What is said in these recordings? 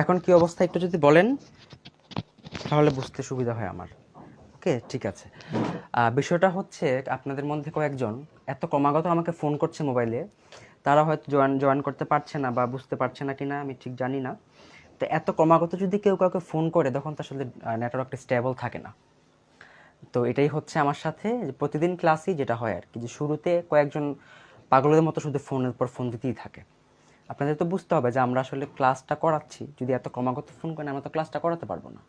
এখন কি অবস্থা একটু যদি বলেন তাহলে বুঝতে সুবিধা হয় আমার। ওকে, ঠিক আছে। বিষয়টা হচ্ছে আপনাদের মধ্যে কয়েকজন এত ক্রমাগত আমাকে ফোন করছে মোবাইলে, তারা হয়তো জয়েন করতে পারছে না বা বুঝতে পারছে না কিনা আমি ঠিক জানি না। তো এত ক্রমাগত যদি কেউ কাউকে ফোন করে তখন তো আসলে নেটওয়ার্কটা স্টেবল থাকে না। তো এটাই হচ্ছে আমার সাথে যে প্রতিদিন ক্লাসই যেটা হয় আর কি, যে শুরুতে কয়েকজন পাগলের মতো শুধু ফোনের পর ফোন দিতেই থাকে। আপনাদের তো বুঝতে হবে যে আমরা আসলে ক্লাসটা করাচ্ছি, যদি এত ক্রমাগত ফোন করেন আমরা তো ক্লাসটা করাতে পারবো না।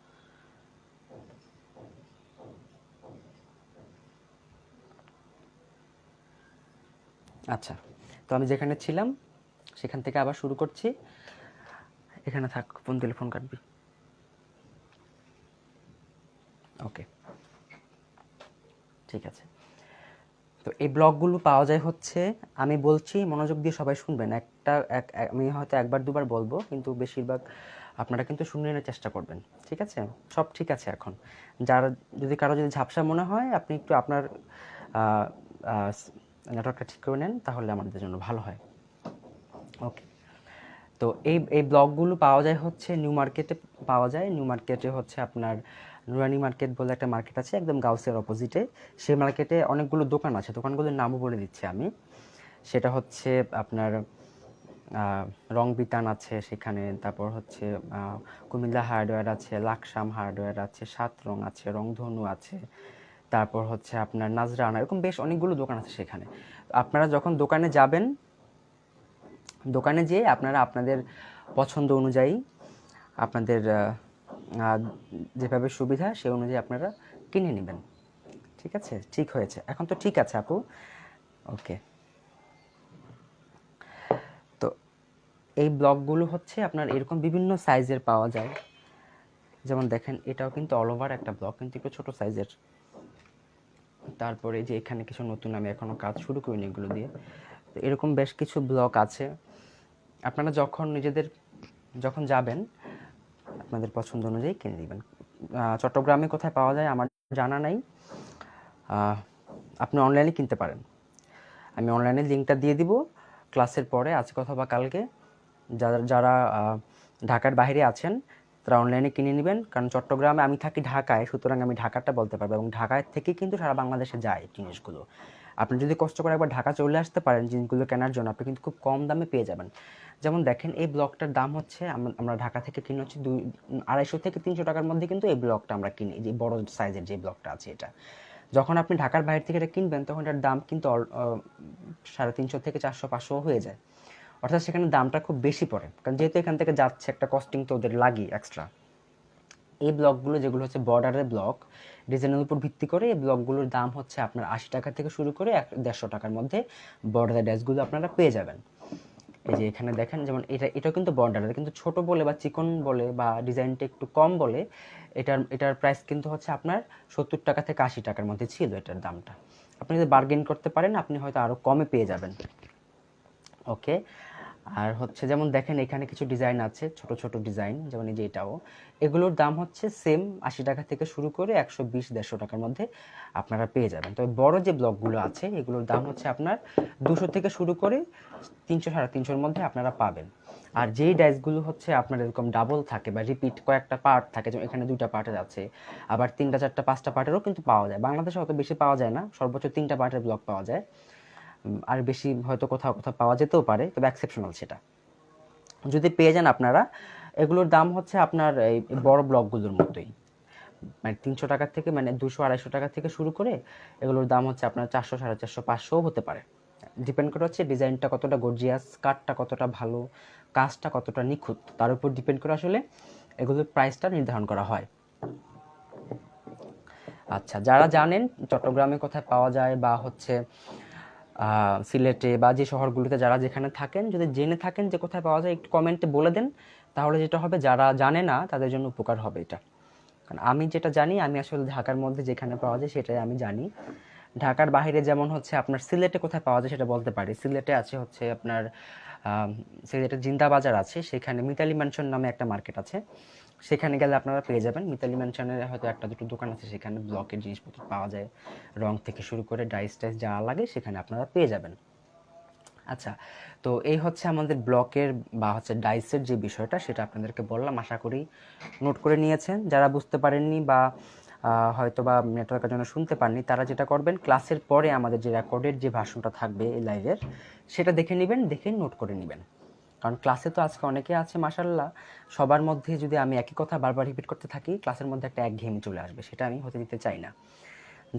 আচ্ছা, তো আমি যেখানে ছিলাম সেখান থেকে আবার শুরু করছি। এখানে থাক, ফোন দিলে ফোন কাটবি। ওকে, ঠিক আছে। তো এই ব্লগগুলো পাওয়া যায় হচ্ছে, আমি বলছি মনোযোগ দিয়ে সবাই শুনবেন। আমি হয়তো একবার দুবার বলবো, কিন্তু বেশিরভাগ আপনারা কিন্তু শুনে নেওয়ার চেষ্টা করবেন। ঠিক আছে, সব ঠিক আছে। এখন যারা, যদি কারো যদি ঝাপসা মনে হয় আপনি একটু আপনার নেটওয়ার্কটা ঠিক করে নেন, তাহলে আমাদের জন্য ভালো হয়। ওকে, তো এই এই ব্লগগুলো পাওয়া যায় হচ্ছে নিউ মার্কেটে। পাওয়া যায় নিউ মার্কেটে হচ্ছে আপনার নুরানি মার্কেট বলে একটা মার্কেট আছে একদম গাউসের অপোজিটে। সেই মার্কেটে অনেকগুলো দোকান আছে, দোকানগুলোর নামও বলে দিচ্ছি আমি। সেটা হচ্ছে আপনার রং বিতান আছে সেখানে, তারপর হচ্ছে কুমিল্লা হার্ডওয়্যার আছে, লাকসাম হার্ডওয়্যার আছে, সাত রং আছে, রংধনু আছে, তারপর হচ্ছে আপনার নাজরানা, এরকম বেশ অনেকগুলো দোকান আছে সেখানে। আপনারা যখন দোকানে যাবেন, দোকানে যেয়ে আপনারা আপনাদের পছন্দ অনুযায়ী আপনাদের যেভাবে সুবিধা সে অনুযায়ী আপনারা কিনে নেবেন। ঠিক আছে, ঠিক হয়েছে এখন তো? ঠিক আছে আপু। ওকে, তো এই ব্লকগুলো হচ্ছে আপনার এরকম বিভিন্ন সাইজের পাওয়া যায়। যেমন দেখেন, এটাও কিন্তু অল ওভার একটা ব্লক, কিন্তু একটু ছোট সাইজের। তারপরে যে এখানে কিছু নতুন, আমি এখনো কাজ শুরু করিনি এগুলো দিয়ে। তো এরকম বেশ কিছু ব্লক আছে। আপনারা যখন যাবেন আপনাদের পছন্দ অনুযায়ী কিনে নেবেন। চট্টগ্রামে কোথায় পাওয়া যায় আমার জানা নাই। আপনি অনলাইনে কিনতে পারেন, আমি অনলাইনে লিঙ্কটা দিয়ে দিব ক্লাসের পরে, আজকে অথবা কালকে। যারা যারা ঢাকার বাইরে আছেন তারা অনলাইনে কিনে নেবেন, কারণ চট্টগ্রামে, আমি থাকি ঢাকায়, সুতরাং আমি ঢাকারটা বলতে পারবো, এবং ঢাকায় থেকে কিন্তু সারা বাংলাদেশে যায় জিনিসগুলো। আপনি যদি কষ্ট করে একবার ঢাকা চলে আসতে পারেন জিনিসগুলো কেনার জন্য, আপনি কিন্তু খুব কম দামে পেয়ে যাবেন। যেমন দেখেন, এই ব্লকটার দাম হচ্ছে, আমরা ঢাকা থেকে কিনে হচ্ছে 250 থেকে 300 টাকার মধ্যে, কিন্তু এই ব্লকটা আমরা কিনি, যে বড় সাইজের যে ব্লকটা আছে এটা। যখন আপনি ঢাকার বাইরে থেকে এটা কিনবেন তখন এটার দাম কিন্তু 350 থেকে 400-500 হয়ে যায়। অর্থাৎ সেখানে দামটা খুব বেশি পড়ে, কারণ যেহেতু এখান থেকে যাচ্ছে একটা কস্টিং তো ওদের লাগে এক্সট্রা। এই ব্লকগুলো যেগুলো হচ্ছে বর্ডারের ব্লক, ডিজাইনের উপর ভিত্তি করে এই ব্লকগুলোর দাম হচ্ছে আপনার 80 টাকা থেকে শুরু করে 150 টাকার মধ্যে বর্ডারের ড্রেসগুলো আপনারা পেয়ে যাবেন। এই যে এখানে দেখেন, যেমন এটাও কিন্তু বর্ডারের, কিন্তু ছোট বলে বা চিকন বলে বা ডিজাইনটা একটু কম বলে এটার প্রাইস কিন্তু হচ্ছে আপনার 70 টাকা থেকে 80 টাকার মধ্যে ছিল এটার দামটা। আপনি যদি বার্গেন করতে পারেন আপনি হয়তো আরও কমে পেয়ে যাবেন। ওকে, আর হচ্ছে যেমন দেখেন এখানে কিছু ডিজাইন আছে, ছোট ছোট ডিজাইন, যেমন এই যে এটাও, এগুলোর দাম হচ্ছে সেম 80 টাকা থেকে শুরু করে 120-150 টাকার মধ্যে আপনারা পেয়ে যাবেন। তবে বড় যে ব্লকগুলো আছে এগুলোর দাম হচ্ছে আপনার 200 থেকে শুরু করে 300-350-র মধ্যে আপনারা পাবেন। আর যেই ডাইসগুলো হচ্ছে আপনার এরকম ডাবল থাকে বা রিপিট কয়েকটা পার্ট থাকে, যেমন এখানে 2টা পার্টের আছে, আবার 3টা 4টা 5টা পার্টেরও কিন্তু পাওয়া যায়। বাংলাদেশে অত বেশি পাওয়া যায় না, সর্বোচ্চ 3টা পার্টের ব্লক পাওয়া যায়। আর বেশি হয়তো কোথাও কোথাও পাওয়া যেতেও পারে, তবে এক্সেপশনাল সেটা। যদি পেয়ে যান আপনারা, এগুলোর দাম হচ্ছে আপনার এই বড় ব্লকগুলোর মতোই, মানে 300 টাকা থেকে, মানে 200-250 টাকা থেকে শুরু করে এগুলোর দাম হচ্ছে আপনার 400-450-500 হতে পারে। ডিপেন্ড করে হচ্ছে ডিজাইনটা কতটা গর্জিয়াস, কাঠটা কতটা ভালো, কাজটা কতটা নিখুঁত, তার উপর ডিপেন্ড করে আসলে এগুলোর প্রাইসটা নির্ধারণ করা হয়। আচ্ছা, যারা জানেন চট্টগ্রামে কোথায় পাওয়া যায় বা হচ্ছে সিলেটে বা যে শহরগুলোতে যারা যেখানে থাকেন, যদি জেনে থাকেন যে কোথায় পাওয়া যায় একটু কমেন্টে বলে দেন, তাহলে যেটা হবে যারা জানে না তাদের জন্য উপকার হবে এটা। কারণ আমি যেটা জানি, আমি আসলে ঢাকার মধ্যে যেখানে পাওয়া যায় সেটাই আমি জানি। ঢাকার বাইরে যেমন হচ্ছে আপনার সিলেটে কোথায় পাওয়া যায় সেটা বলতে পারি। সিলেটে আছে হচ্ছে আপনার সিলেটের জিন্দা বাজার আছে, সেখানে মিতালি ম্যানশন নামে একটা মার্কেট আছে, সেখানে গেলে আপনারা পেয়ে যাবেন। মিতালি ম্যানশনের হয়তো একটা দুটো দোকান আছে, সেখানে ব্লকের জিনিসপত্র পাওয়া যায়, রং থেকে শুরু করে ডাইস টাইস যা লাগে সেখানে আপনারা পেয়ে যাবেন। আচ্ছা, তো এই হচ্ছে আমাদের ব্লকের বা হচ্ছে ডাইসের যে বিষয়টা সেটা আপনাদেরকে বললাম, আশা করি নোট করে নিয়েছেন। যারা বুঝতে পারেননি বা হয়তো বা নেটওয়ার্কের জন্য শুনতে পাননি, তারা যেটা করবেন, ক্লাসের পরে আমাদের যে রেকর্ডের যে ভার্সনটা থাকবে এই লাইভের, সেটা দেখে নেবেন, দেখে নোট করে নেবেন। কারণ ক্লাসে তো আজকে অনেকে আছে মাশাআল্লাহ, সবার মধ্যে যদি আমি একই কথা বারবার রিপিট করতে থাকি, ক্লাসের মধ্যে একটা একঘেয়েমি চলে আসবে, সেটা আমি হতে দিতে চাই না।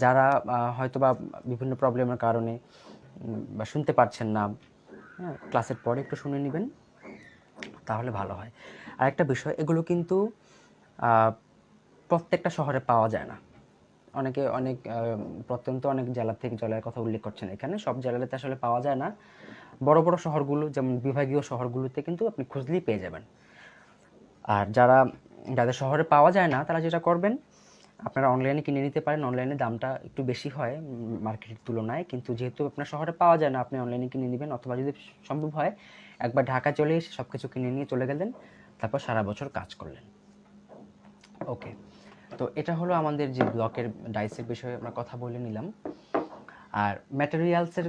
যারা হয়তো বা বিভিন্ন প্রবলেমের কারণে বা শুনতে পারছেন না, হ্যাঁ, ক্লাসের পরে একটু শুনে নেবেন, তাহলে ভালো হয়। আরেকটা বিষয়, এগুলো কিন্তু প্রত্যেকটা শহরে পাওয়া যায় না। অনেকে অনেক প্রত্যন্ত অনেক জেলা থেকে জেলার কথা উল্লেখ করছেন এখানে, সব জেলাতে আসলে পাওয়া যায় না। বড় বড় শহরগুলো যেমন বিভাগীয় শহরগুলোতে কিন্তু আপনি খুঁজলেই পেয়ে যাবেন। আর যাদের শহরে পাওয়া যায় না, তারা যেটা করবেন, আপনারা অনলাইনে কিনে নিতে পারেন। অনলাইনে দামটা একটু বেশি হয় মার্কেটের তুলনায়, কিন্তু যেহেতু আপনার শহরে পাওয়া যায় না, আপনি অনলাইনে কিনে নেবেন, অথবা যদি সম্ভব হয় একবার ঢাকা চলে এসে সব কিছু কিনে নিয়ে চলে গেলেন, তারপর সারা বছর কাজ করলেন। ওকে, তো এটা হলো আমাদের যে ব্লকের ডাইসের বিষয়ে আমরা কথা বলে নিলাম। আর ম্যাটেরিয়ালসের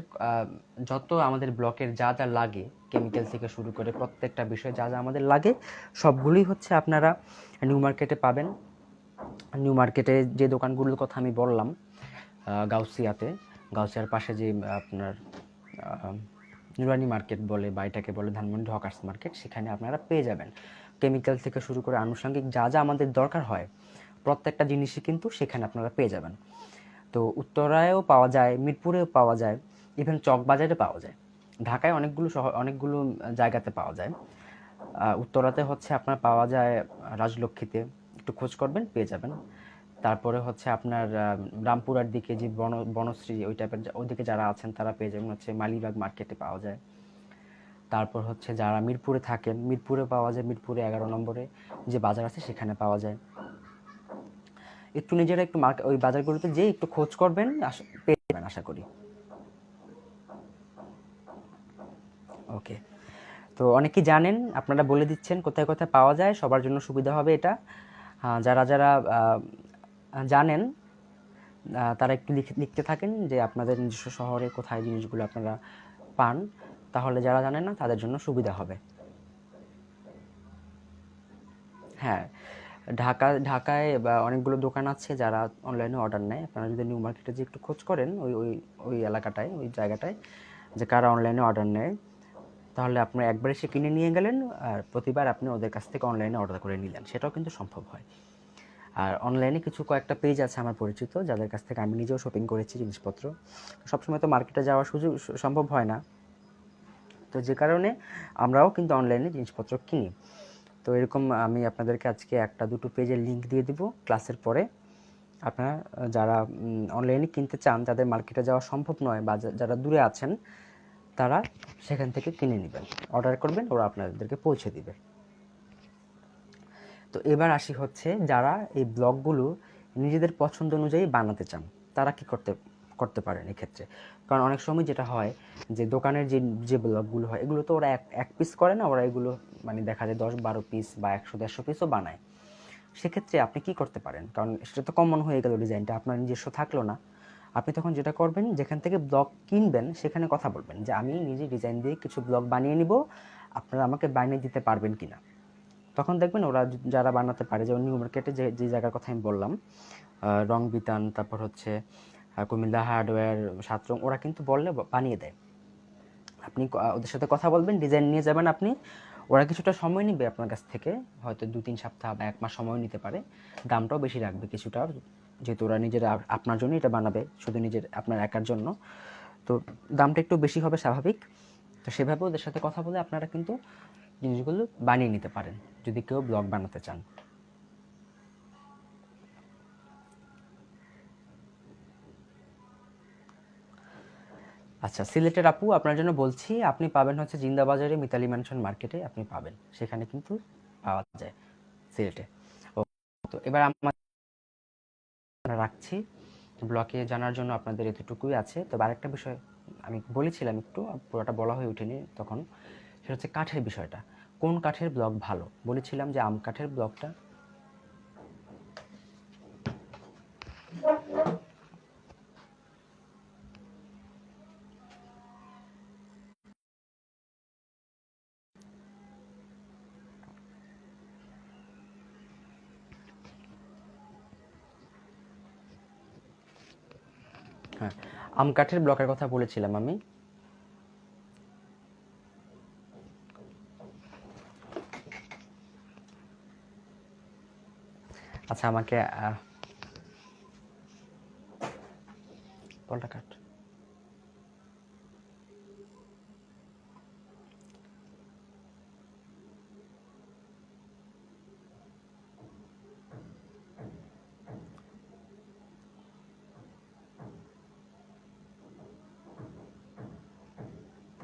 যত আমাদের ব্লকের যা যা লাগে, কেমিক্যাল থেকে শুরু করে প্রত্যেকটা বিষয় যা যা আমাদের লাগে, সবগুলোই হচ্ছে আপনারা নিউ মার্কেটে পাবেন। নিউ মার্কেটে যে দোকানগুলোর কথা আমি বললাম, গাউসিয়ার পাশে যে আপনার নুরানি মার্কেট বলে বা এটাকে বলে ধানমন্ডি হকার্স মার্কেট, সেখানে আপনারা পেয়ে যাবেন কেমিক্যাল থেকে শুরু করে আনুষঙ্গিক যা যা আমাদের দরকার হয়, প্রত্যেকটা জিনিসই কিন্তু সেখানে আপনারা পেয়ে যাবেন। তো উত্তরায়ও পাওয়া যায়, মিরপুরেও পাওয়া যায়, ইভেন চকবাজারে পাওয়া যায়। ঢাকায় অনেকগুলো জায়গাতে পাওয়া যায়। উত্তরাতে হচ্ছে আপনার পাওয়া যায় রাজলক্ষ্মীতে, একটু খোঁজ করবেন পেয়ে যাবেন। তারপরে হচ্ছে আপনার রামপুরার দিকে যে বনশ্রী ওই টাইপের ওইদিকে যারা আছেন তারা পেয়ে যাবেন হচ্ছে মালিবাগ মার্কেটে পাওয়া যায়। তারপর হচ্ছে যারা মিরপুরে থাকেন, মিরপুরে পাওয়া যায়, মিরপুরে 11 নম্বরে যে বাজার আছে সেখানে পাওয়া যায়। একটু নিজেরা একটু ওই বাজারগুলোতে যেয়ে একটু খোঁজ করবেন, পেয়ে যাবেন আশা করি। ওকে, তো অনেকেই জানেন, আপনারা বলে দিচ্ছেন কোথায় কোথায় পাওয়া যায়, সবার জন্য সুবিধা হবে এটা। যারা যারা জানেন তারা একটু লিখতে থাকেন যে আপনাদের নিজস্ব শহরে কোথায় জিনিসগুলো আপনারা পান, তাহলে যারা জানেন না তাদের জন্য সুবিধা হবে। হ্যাঁ, ঢাকায় বা অনেকগুলো দোকান আছে যারা অনলাইনে অর্ডার নেয়। আপনারা যদি নিউ মার্কেটে যে একটু খোঁজ করেন ওই ওই ওই এলাকাটায়, ওই জায়গাটায়, যে কারা অনলাইনে অর্ডার নেয়, তাহলে আপনি একবার এসে কিনে নিয়ে গেলেন আর প্রতিবার আপনি ওদের কাছ থেকে অনলাইনে অর্ডার করে নিলেন, সেটাও কিন্তু সম্ভব হয়। আর অনলাইনে কয়েকটা পেজ আছে আমার পরিচিত, যাদের কাছ থেকে আমি নিজেও শপিং করেছি জিনিসপত্র। সবসময় তো মার্কেটে যাওয়ার সুযোগ সম্ভব হয় না, তো যে কারণে আমরাও কিন্তু অনলাইনে জিনিসপত্র কিনি। তো এরকম আমি আপনাদেরকে আজকে একটা দুটো পেজের লিঙ্ক দিয়ে দিব ক্লাসের পরে। আপনারা যারা অনলাইনে কিনতে চান, যাদের মার্কেটে যাওয়া সম্ভব নয় বা যারা দূরে আছেন, তারা সেখান থেকে কিনে নেবেন, অর্ডার করবেন, ওরা আপনাদেরকে পৌঁছে দিবে। তো এবার আসি হচ্ছে যারা এই ব্লগগুলো নিজেদের পছন্দ অনুযায়ী বানাতে চান, তারা কি করতে করতে পারেন এক্ষেত্রে। কারণ অনেক সময় যেটা হয় যে দোকানের যে ব্লগগুলো হয়, এগুলো তো ওরা এক পিস করে না, ওরা এগুলো মানে দেখা যায় 10-12 পিস বা 100-150 পিসও বানায়। সেক্ষেত্রে আপনি কি করতে পারেন, কারণ সেটা তো কমন হয়ে গেল, ডিজাইনটা আপনার নিজস্ব থাকলো না। আপনি তখন যেটা করবেন, যেখান থেকে ব্লগ কিনবেন সেখানে কথা বলবেন যে আমি নিজে ডিজাইন দিয়ে কিছু ব্লগ বানিয়ে নিব, আপনারা আমাকে বানিয়ে দিতে পারবেন কিনা। তখন দেখবেন ওরা যারা বানাতে পারে, যেমন নিউ মার্কেটে যে জায়গার কথা আমি বললাম, রং বিতান, তারপর হচ্ছে কুমিল্লা হার্ডওয়্যার, সাতরং, ওরা কিন্তু বললে বানিয়ে দেয়। আপনি ওদের সাথে কথা বলবেন, ডিজাইন নিয়ে যাবেন আপনি, ওরা কিছুটা সময় নেবে আপনার কাছ থেকে, হয়তো 2-3 সপ্তাহ বা 1 মাস সময় নিতে পারে। দামটাও বেশি রাখবে কিছুটা, যেহেতু ওরা নিজেরা আপনার জন্য এটা বানাবে, শুধু আপনার একার জন্য, তো দামটা একটু বেশি হবে স্বাভাবিক। তো সেভাবে ওদের সাথে কথা বলে আপনারা কিন্তু জিনিসগুলো বানিয়ে নিতে পারেন যদি কেউ ব্লগ বানাতে চান। আচ্ছা, সিলেটের আপু আপনার জন্য বলছি, আপনি পাবেন হচ্ছে জিন্দাবাজারে মিতালি ম্যানশন মার্কেটে, আপনি পাবেন, সেখানে কিন্তু পাওয়া যায় সিলেটে। ও, তো এবার আমরা রাখছি। ব্লকে জানার জন্য আপনাদের এতটুকুই আছে। তবে আরেকটা বিষয় আমি বলেছিলাম, একটু পুরোটা বলা হয়ে ওঠেনি তখন, সেটা হচ্ছে কাঠের বিষয়টা। কোন কাঠের ব্লক ভালো, বলেছিলাম যে আম কাঠের ব্লকটা হ্যাঁ, আম কাঠের ব্লকের কথা বলেছিলাম আমি। আচ্ছা, আমাকে কলটা কাট।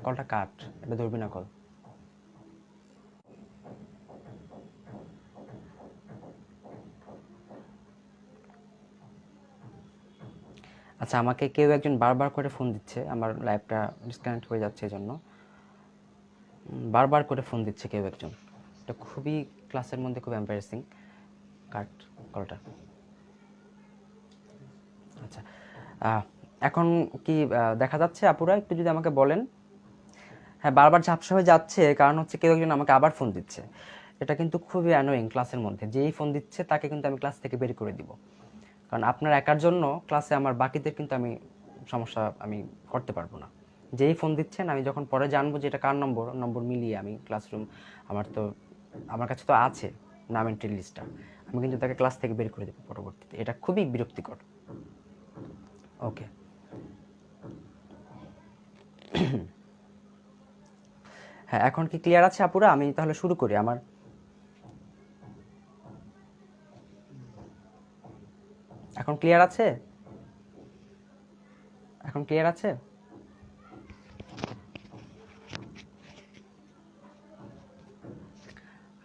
কলটা কাট, এটা ধরবি না কল। আচ্ছা, আমাকে কেউ একজন বারবার করে ফোন দিচ্ছে, আমার লাইভটা ডিসকানেক্ট হয়ে যাচ্ছে, এই জন্য বারবার করে ফোন দিচ্ছে কেউ একজন। এটা খুবই ক্লাসের মধ্যে খুব এম্বারেসিং। কাট কলটা। আচ্ছা, এখন কি দেখা যাচ্ছে আপুরা? একটু যদি আমাকে বলেন। হ্যাঁ, বারবার ঝাপসা হয়ে যাচ্ছে, কারণ হচ্ছে কেউ একজন আমাকে আবার ফোন দিচ্ছে। এটা কিন্তু খুবই অ্যানোয়িং ক্লাসের মধ্যে। যেই ফোন দিচ্ছে তাকে কিন্তু আমি ক্লাস থেকে বের করে দিব, কারণ আপনার একার জন্য ক্লাসে আমার বাকিদের কিন্তু আমি সমস্যা আমি করতে পারবো না। যেই ফোন দিচ্ছেন, আমি যখন পরে জানবো যে এটা কার নম্বর মিলিয়ে আমি ক্লাসরুম, আমার কাছে তো আছে নাম এন্ট্রি লিস্টটা, আমি কিন্তু তাকে ক্লাস থেকে বের করে দেবো পরবর্তীতে। এটা খুবই বিরক্তিকর। ওকে, হ্যাঁ, এখন কি ক্লিয়ার আছে আপুরা? আমি তাহলে শুরু করি আমার। এখন ক্লিয়ার আছে? এখন ক্লিয়ার আছে?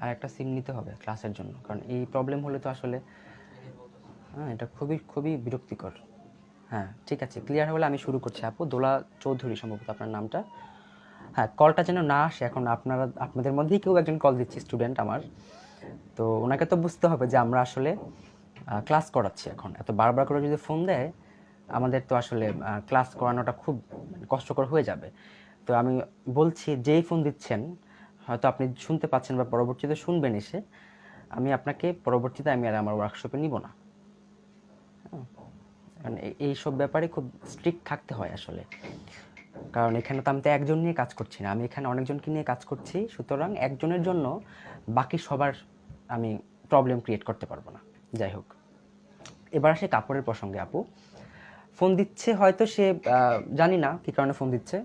আর একটা সিম নিতে হবে ক্লাসের জন্য, কারণ এই প্রবলেম হলে তো আসলে হ্যাঁ, এটা খুবই খুবই বিরক্তিকর। হ্যাঁ, ঠিক আছে, ক্লিয়ার হলে আমি শুরু করছি আপু। দোলা চৌধুরী সম্ভবত আপনার নামটা। হ্যাঁ, কলটা যেন না আসে। এখন আপনাদের মধ্যেই কেউ একজন কল দিচ্ছে, স্টুডেন্ট আমার। তো ওনাকে তো বুঝতে হবে যে আমরা আসলে ক্লাস করাচ্ছি। এখন এত বারবার করে যদি ফোন দেয়, আমাদের তো আসলে ক্লাস করানোটা খুব কষ্টকর হয়ে যাবে। তো আমি বলছি, যেই ফোন দিচ্ছেন হয়তো আপনি শুনতে পাচ্ছেন বা পরবর্তীতে শুনবেন এসে, আমি আপনাকে পরবর্তীতে আমি আর আমার ওয়ার্কশপে নিব না। কারণ এইসব ব্যাপারে খুব স্ট্রিক্ট থাকতে হয় আসলে। কারণ এখানে তো আমি তো একজন নিয়ে কাজ করছি না, আমি এখানে অনেকজনকে নিয়ে কাজ করছি। সুতরাং একজনের জন্য বাকি সবার আমি প্রবলেম ক্রিয়েট করতে পারবো না। যাই হোক, এবার আসে কাপড়ের প্রসঙ্গে আপু। ফোন দিচ্ছে হয়তো সে, জানি না কী কারণে ফোন দিচ্ছে,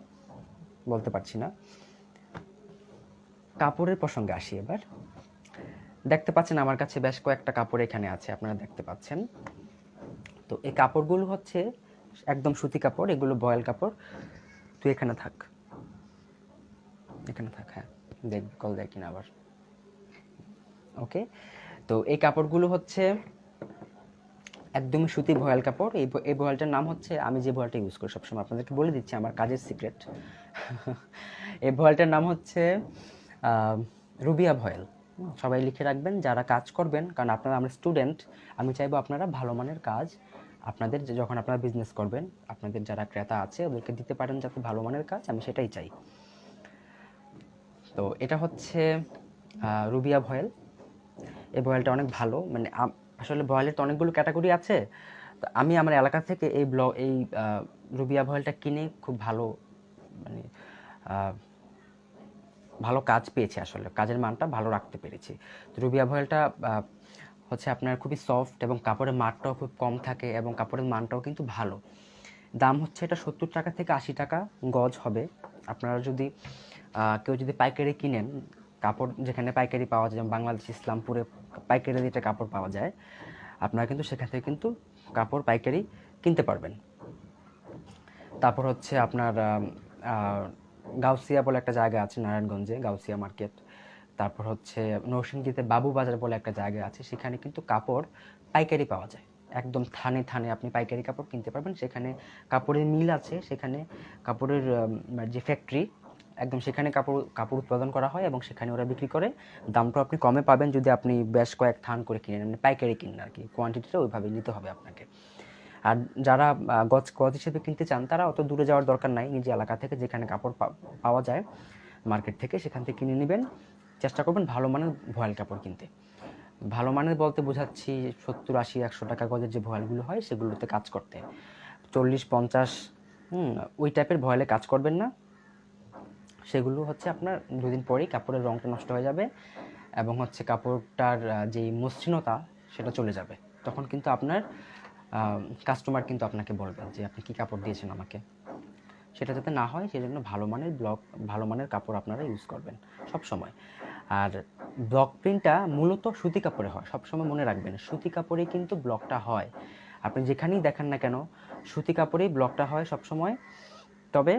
বলতে পারছি না। কাপড়ের প্রসঙ্গে আসি এবার। দেখতে পাচ্ছেন আমার কাছে বেশ কয়েকটা কাপড় এখানে আছে, আপনারা দেখতে পাচ্ছেন। তো এই কাপড়গুলো হচ্ছে একদম সুতি কাপড়, এগুলো বয়েল কাপড়। তুই এখানে থাক, এখানে থাক। হ্যাঁ, দেখ কল দেয় কিনা আবার। ওকে, তো এই কাপড়গুলো হচ্ছে একদমই সুতি ভয়েল কাপড়। এই ভয়েলটার নাম হচ্ছে, আমি যে ভয়েলটা ইউজ করি সবসময়, আপনাদেরকে বলে দিচ্ছি, আমার কাজের সিক্রেট। এই ভয়েলটার নাম হচ্ছে রুবিয়া ভয়েল। সবাই লিখে রাখবেন যারা কাজ করবেন, কারণ আপনারা আমরা স্টুডেন্ট। আমি চাইবো আপনারা ভালো মানের কাজ আপনাদের যখন আপনারা বিজনেস করবেন, আপনাদের যারা ক্রেতা আছে ওদেরকে দিতে পারেন যাতে ভালো মানের কাজ, আমি সেটাই চাই। তো এটা হচ্ছে রুবিয়া ভয়েল। এই ভয়েলটা অনেক ভালো, মানে আসলে ভয়েলের তো অনেকগুলো ক্যাটাগরি আছে। তো আমি আমার এলাকা থেকে এই রুবিয়া ভয়েলটা কিনে খুব ভালো, মানে ভালো কাজ পেয়েছি, আসলে কাজের মানটা ভালো রাখতে পেরেছি। তো রুবিয়া ভয়েলটা হচ্ছে আপনার খুবই সফট, এবং কাপড়ের মানটাও খুব কম থাকে, এবং কাপড়ের মানটাও কিন্তু ভালো। দাম হচ্ছে এটা 70 টাকা থেকে 80 টাকা গজ হবে। আপনারা যদি কেউ যদি পাইকারি কিনেন, কাপড় যেখানে পাইকারি পাওয়া যায়, যেমন বাংলাদেশ ইসলামপুরে পাইকারি রেটে কাপড় পাওয়া যায়, আপনারা কিন্তু সেখান থেকে কিন্তু কাপড় পাইকারি কিনতে পারবেন। তারপর হচ্ছে আপনার গাউসিয়া বলে একটা জায়গা আছে নারায়ণগঞ্জে, গাউসিয়া মার্কেট। তারপর হচ্ছে নরসিংদীতে বাবু বাজার বলে একটা জায়গা আছে, সেখানে কিন্তু কাপড় পাইকারি পাওয়া যায়। একদম থানে থানে আপনি পাইকারি কাপড় কিনতে পারবেন। সেখানে কাপড়ের মিল আছে, সেখানে কাপড়ের যে ফ্যাক্টরি, একদম সেখানে কাপড় উৎপাদন করা হয় এবং সেখানে ওরা বিক্রি করে। দামটা আপনি কমে পাবেন যদি আপনি বেশ কয়েক থান করে কিনেন, মানে পাইকারি কিনেন আর কি। কোয়ান্টিটিটা ওইভাবে নিতে হবে আপনাকে। আর যারা গজ গজ হিসেবে কিনতে চান, তারা অত দূরে যাওয়ার দরকার নাই, নিজ এলাকা থেকে যেখানে কাপড় পাওয়া যায় মার্কেট থেকে, সেখান থেকে কিনে নেবেন। চেষ্টা করবেন ভালো মানের ভয়েল কাপড় কিনতে। ভালো মানের বলতে বোঝাচ্ছি 70, 80, 100 টাকা গজের যে ভয়েলগুলো হয় সেগুলোতে কাজ করতে। 40-50 ওই টাইপের ভয়েলে কাজ করবেন না। সেগুলো হচ্ছে আপনার 2 দিন পরেই কাপড়ের রঙটা নষ্ট হয়ে যাবে এবং হচ্ছে কাপড়টার যেই মসৃণতা সেটা চলে যাবে। তখন কিন্তু আপনার কাস্টমার কিন্তু আপনাকে বলবেন যে আপনি কী কাপড় দিয়েছেন আমাকে। সেটা যাতে না হয় সেজন্য ভালো মানের কাপড় আপনারা ইউজ করবেন সব সময়। আর ব্লক প্রিন্টটা মূলত সুতি কাপড়ে হয়, সবসময় মনে রাখবেন সুতি কাপড়ে কিন্তু ব্লকটা হয়। আপনি যেখানেই দেখেন না কেন সুতি কাপড়েই ব্লকটা হয় সবসময়। তবে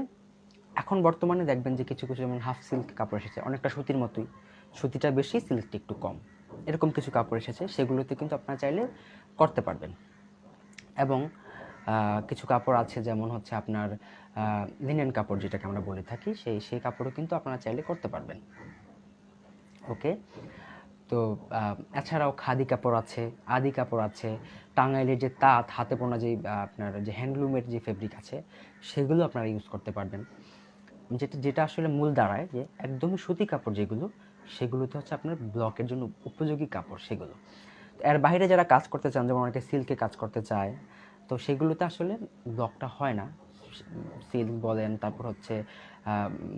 এখন বর্তমানে দেখবেন যে কিছু কিছু যেমন হাফ সিল্ক কাপড় এসেছে, অনেকটা সুতির মতোই, সুতিটা বেশি সিল্কটা একটু কম, এরকম কিছু কাপড় এসেছে, সেগুলোতে কিন্তু আপনারা চাইলে করতে পারবেন। এবং কিছু কাপড় আছে যেমন হচ্ছে আপনার লিনেন কাপড় যেটাকে আমরা বলে থাকি, সেই কাপড়ও কিন্তু আপনারা চাইলে করতে পারবেন। ওকে, তো এছাড়াও খাদি কাপড় আছে, আদি কাপড় আছে, টাঙ্গাইলের যে তাঁত হাতে বোনা যে আপনার যে হ্যান্ডলুমের যে ফেব্রিক আছে সেগুলো আপনারা ইউজ করতে পারবেন। যেটা যেটা আসলে মূল দাঁড়ায় যে একদমই সুতি কাপড় যেগুলো, সেগুলোতে হচ্ছে আপনার ব্লকের জন্য উপযোগী কাপড় সেগুলো। এর বাইরে যারা কাজ করতে চান, যেমন অনেকে সিল্কে কাজ করতে চায়, তো সেগুলোতে আসলে ব্লকটা হয় না। সিল্ক বলেন, তারপর হচ্ছে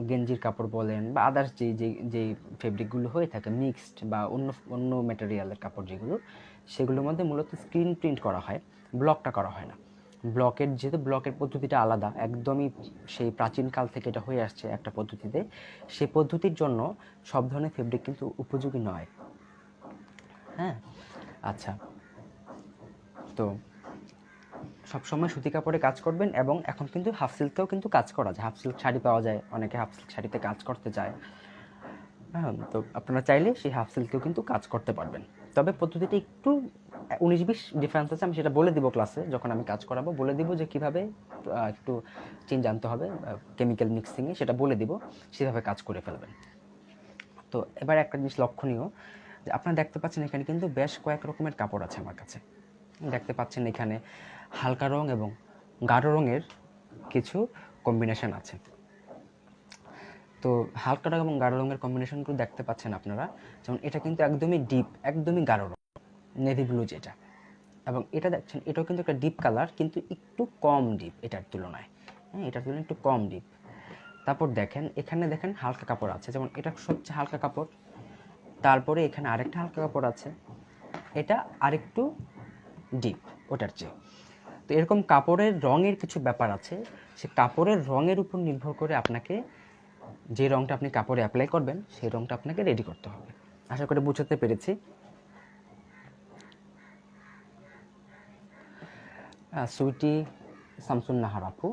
গেঞ্জির কাপড় বলেন, বা আদার্স যেই ফেব্রিকগুলো হয়ে থাকে মিক্সড বা অন্য অন্য ম্যাটেরিয়ালের কাপড় যেগুলো, সেগুলোর মধ্যে মূলত স্ক্রিন প্রিন্ট করা হয়, ব্লকটা করা হয় না। যেহেতু ব্লকের পদ্ধতিটা আলাদা, একদমই সেই প্রাচীনকাল থেকে এটা হয়ে আসছে একটা পদ্ধতিতে, সেই পদ্ধতির জন্য সব ধরনের ফেব্রিক কিন্তু উপযোগী নয়। হ্যাঁ, আচ্ছা, তো সবসময় সুতি কাপড়ে কাজ করবেন। এবং এখন কিন্তু হাফ সিল্কেও কিন্তু কাজ করা যায়, হাফ সিল্ক শাড়ি পাওয়া যায়, অনেকে হাফ সিল্ক শাড়িতে কাজ করতে চায়। হ্যাঁ, তো আপনারা চাইলে সেই হাফ সিল্কেও কিন্তু কাজ করতে পারবেন। তবে পদ্ধতিটা একটু 19-20 ডিফারেন্স আছে, আমি সেটা বলে দিব ক্লাসে যখন আমি কাজ করাবো, বলে দিব যে কীভাবে একটু চেঞ্জ আনতে হবে কেমিক্যাল মিক্সিংয়ে, সেটা বলে দিব, সেভাবে কাজ করে ফেলবেন। তো এবার একটা জিনিস লক্ষণীয় যে আপনারা দেখতে পাচ্ছেন এখানে কিন্তু বেশ কয়েক রকমের কাপড় আছে আমার কাছে। দেখতে পাচ্ছেন এখানে হালকা রং এবং গাঢ় রঙের কিছু কম্বিনেশন আছে। তো হালকা রং এবং গাঢ় রঙের কম্বিনেশনগুলো দেখতে পাচ্ছেন আপনারা, যেমন এটা কিন্তু একদমই ডিপ, একদমই গাঢ় রং, নেভি ব্লু যেটা। এবং এটা দেখছেন এটাও কিন্তু একটা ডিপ কালার, কিন্তু একটু কম ডিপ এটার তুলনায়। হ্যাঁ, এটার তুলনায় একটু কম ডিপ। তারপর দেখেন এখানে দেখেন হালকা কাপড় আছে, যেমন এটা সবচেয়ে হালকা কাপড়, তারপরে এখানে আরেকটা হালকা কাপড় আছে, এটা আরেকটু ডিপ ওটার চেয়ে। তো এরকম কাপড়ের রঙের কিছু ব্যাপার আছে, সে কাপড়ের রঙের উপর নির্ভর করে আপনাকে যে রঙটা আপনি কাপড়ে অ্যাপ্লাই করবেন সেই রঙটা আপনাকে রেডি করতে হবে। আশা করি বুঝতে পেরেছি। সুইটি শামসুন নাহার আপু,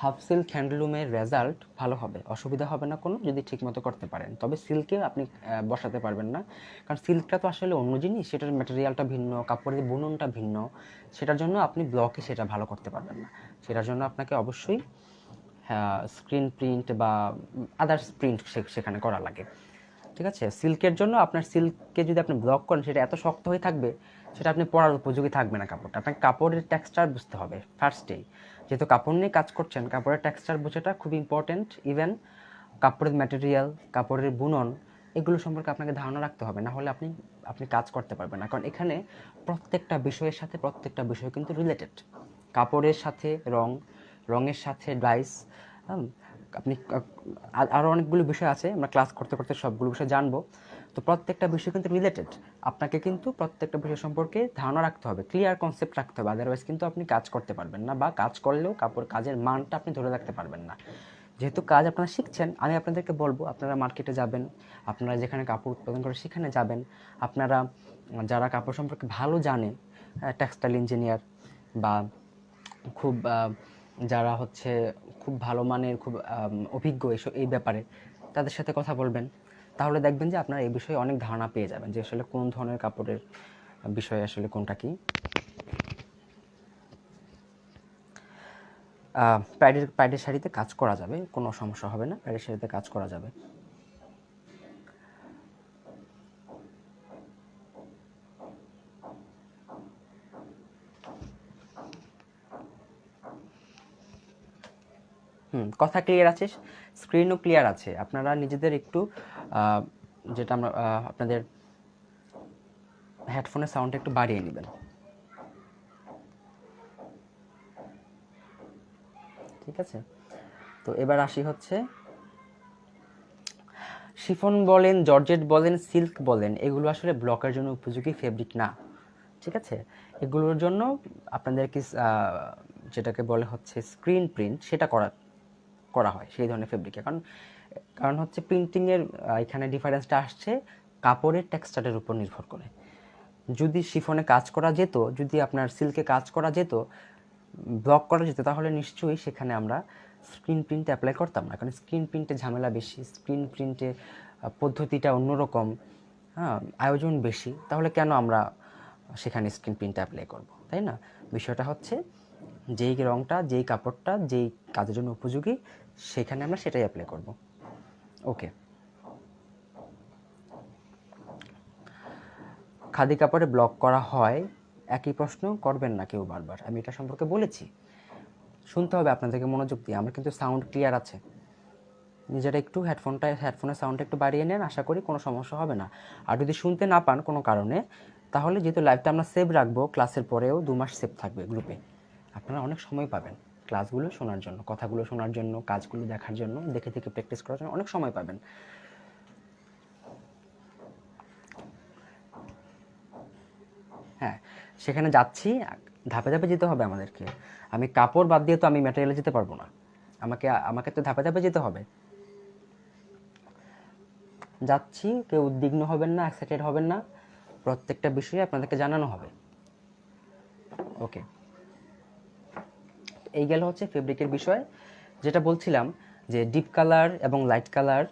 হাফ সিল্ক হ্যান্ডলুমের রেজাল্ট ভালো হবে, অসুবিধা হবে না কোনো যদি ঠিকমতো করতে পারেন। তবে সিল্কে আপনি বসাতে পারবেন না, কারণ সিল্কটা তো আসলে অন্য জিনিস, সেটার ম্যাটেরিয়ালটা ভিন্ন, কাপড়ের বুননটা ভিন্ন, সেটার জন্য আপনি ব্লকে সেটা ভালো করতে পারবেন না। সেটার জন্য আপনাকে অবশ্যই স্ক্রিন প্রিন্ট বা আদার্স প্রিন্ট সেখানে করা লাগে। ঠিক আছে, সিল্কের জন্য আপনার সিল্ককে যদি আপনি ব্লক করেন সেটা এত শক্ত হয়ে থাকবে, সেটা আপনি পরার উপযোগী থাকবে না কাপড়টা। আপনাকে কাপড়ের টেক্সচার বুঝতে হবে ফার্স্টেই, যেহেতু কাপড় নিয়ে কাজ করছেন, কাপড়ের টেক্সচার বোঝাটা খুব ইম্পর্টেন্ট। ইভেন কাপড়ের ম্যাটেরিয়াল, কাপড়ের বুনন, এগুলো সম্পর্কে আপনাকে ধারণা রাখতে হবে, না হলে আপনি কাজ করতে পারবেন না। কারণ এখানে প্রত্যেকটা বিষয়ের সাথে প্রত্যেকটা বিষয় কিন্তু রিলেটেড। কাপড়ের সাথে রং, রঙের সাথে ডাইস, আপনি আরও অনেকগুলো বিষয় আছে, আমরা ক্লাস করতে করতে সবগুলো বিষয় জানবো। তো প্রত্যেকটা বিষয় কিন্তু রিলেটেড, আপনাকে কিন্তু প্রত্যেকটা বিষয় সম্পর্কে ধারণা রাখতে হবে, ক্লিয়ার কনসেপ্ট রাখতে হবে, আদারওয়াইজ কিন্তু আপনি কাজ করতে পারবেন না, বা কাজ করলেও কাজের মানটা আপনি ধরে রাখতে পারবেন না। যেহেতু কাজ আপনারা শিখছেন, আমি আপনাদেরকে বলবো আপনারা মার্কেটে যাবেন, আপনারা যেখানে কাপড় উৎপাদন করে সেখানে যাবেন, আপনারা যারা কাপড় সম্পর্কে ভালো জানে, টেক্সটাইল ইঞ্জিনিয়ার বা খুব যারা হচ্ছে খুব ভালো মানের, খুব অভিজ্ঞ এই ব্যাপারে, তাদের সাথে কথা বলবেন। তাহলে দেখবেন যে আপনারা এই বিষয়ে অনেক ধারণা পেয়ে যাবেন যে আসলে কোন ধরনের কাপড়ের বিষয়ে আসলে কোনটা কি। প্যাডের শাড়িতে কাজ করা যাবে, কোনো সমস্যা হবে না, প্যাডের শাড়িতে কাজ করা যাবে। কথা ক্লিয়ার আছে, স্ক্রিনও ক্লিয়ার আছে। আপনারা নিজেদের একটু যেটা আমরা আপনাদের হেডফোনের সাউন্ডটা একটু বাড়িয়ে নেবেন। ঠিক আছে। তো এবার আসি হচ্ছে শিফন বলেন, জর্জেট বলেন, সিল্ক বলেন, এগুলো আসলে ব্লকের জন্য উপযোগী ফেব্রিক না, ঠিক আছে। এগুলোর জন্য আপনাদেরকে যেটাকে বলে হচ্ছে স্ক্রিন প্রিন্ট, সেটা করা করা হয় সেই ধরনের ফেব্রিকে। কারণ কারণ হচ্ছে প্রিন্টিংয়ের এখানে ডিফারেন্সটা আসছে কাপড়ের টেক্সচারের উপর নির্ভর করে। যদি শিফনে কাজ করা যেত, যদি আপনার সিল্কে কাজ করা যেত, ব্লক করা যেত, তাহলে নিশ্চয়ই সেখানে আমরা স্ক্রিন প্রিন্টে অ্যাপ্লাই করতাম না। কারণ স্ক্রিন প্রিন্টে ঝামেলা বেশি, স্ক্রিন প্রিন্টে পদ্ধতিটা অন্যরকম, হ্যাঁ, আয়োজন বেশি। তাহলে কেন আমরা সেখানে স্ক্রিন প্রিন্টে অ্যাপ্লাই করব, তাই না? বিষয়টা হচ্ছে যেই রঙটা, যেই কাপড়টা, যেই কাজের জন্য উপযোগী, সেখানে আমরা সেটাই অ্যাপ্লাই করব। ওকে। খাদি কাপড়ে ব্লক করা হয়, একই প্রশ্ন করবেন না কেউ বারবার। আমি এটা সম্পর্কে বলেছি, শুনতে হবে আপনাদেরকে মনোযোগ দিয়ে। আমার কিন্তু সাউন্ড ক্লিয়ার আছে। নিজেরা একটু হেডফোনের সাউন্ডটা একটু বাড়িয়ে নেন, আশা করি কোনো সমস্যা হবে না। আর যদি শুনতে না পান কোনো কারণে, তাহলে যেহেতু লাইভটা আমরা সেভ রাখবো, ক্লাসের পরেও 2 মাস সেভ থাকবে গ্রুপে, আপনারা অনেক সময় পাবেন ক্লাসগুলো শোনার জন্য, কথাগুলো শোনার জন্য, কাজগুলো দেখার জন্য, দেখে দেখে প্র্যাকটিস করার জন্য অনেক সময় পাবেন। হ্যাঁ, সেখানে যাচ্ছি, ধাপে ধাপে যেতে হবে আমাদেরকে। আমি কাপড় বাদ দিয়ে তো আমি ম্যাটেরিয়ালে যেতে পারবো না। আমাকে তো ধাপে ধাপে যেতে হবে। যাচ্ছি, কেউ উদ্বিগ্ন হবেন না, এক্সাইটেড হবেন না, প্রত্যেকটা বিষয়ে আপনাদেরকে জানানো হবে। ওকে, এই গেল হচ্ছে ফেব্রিকের বিষয়। যেটা বলছিলাম যে ডিপ কালার এবং লাইট কালার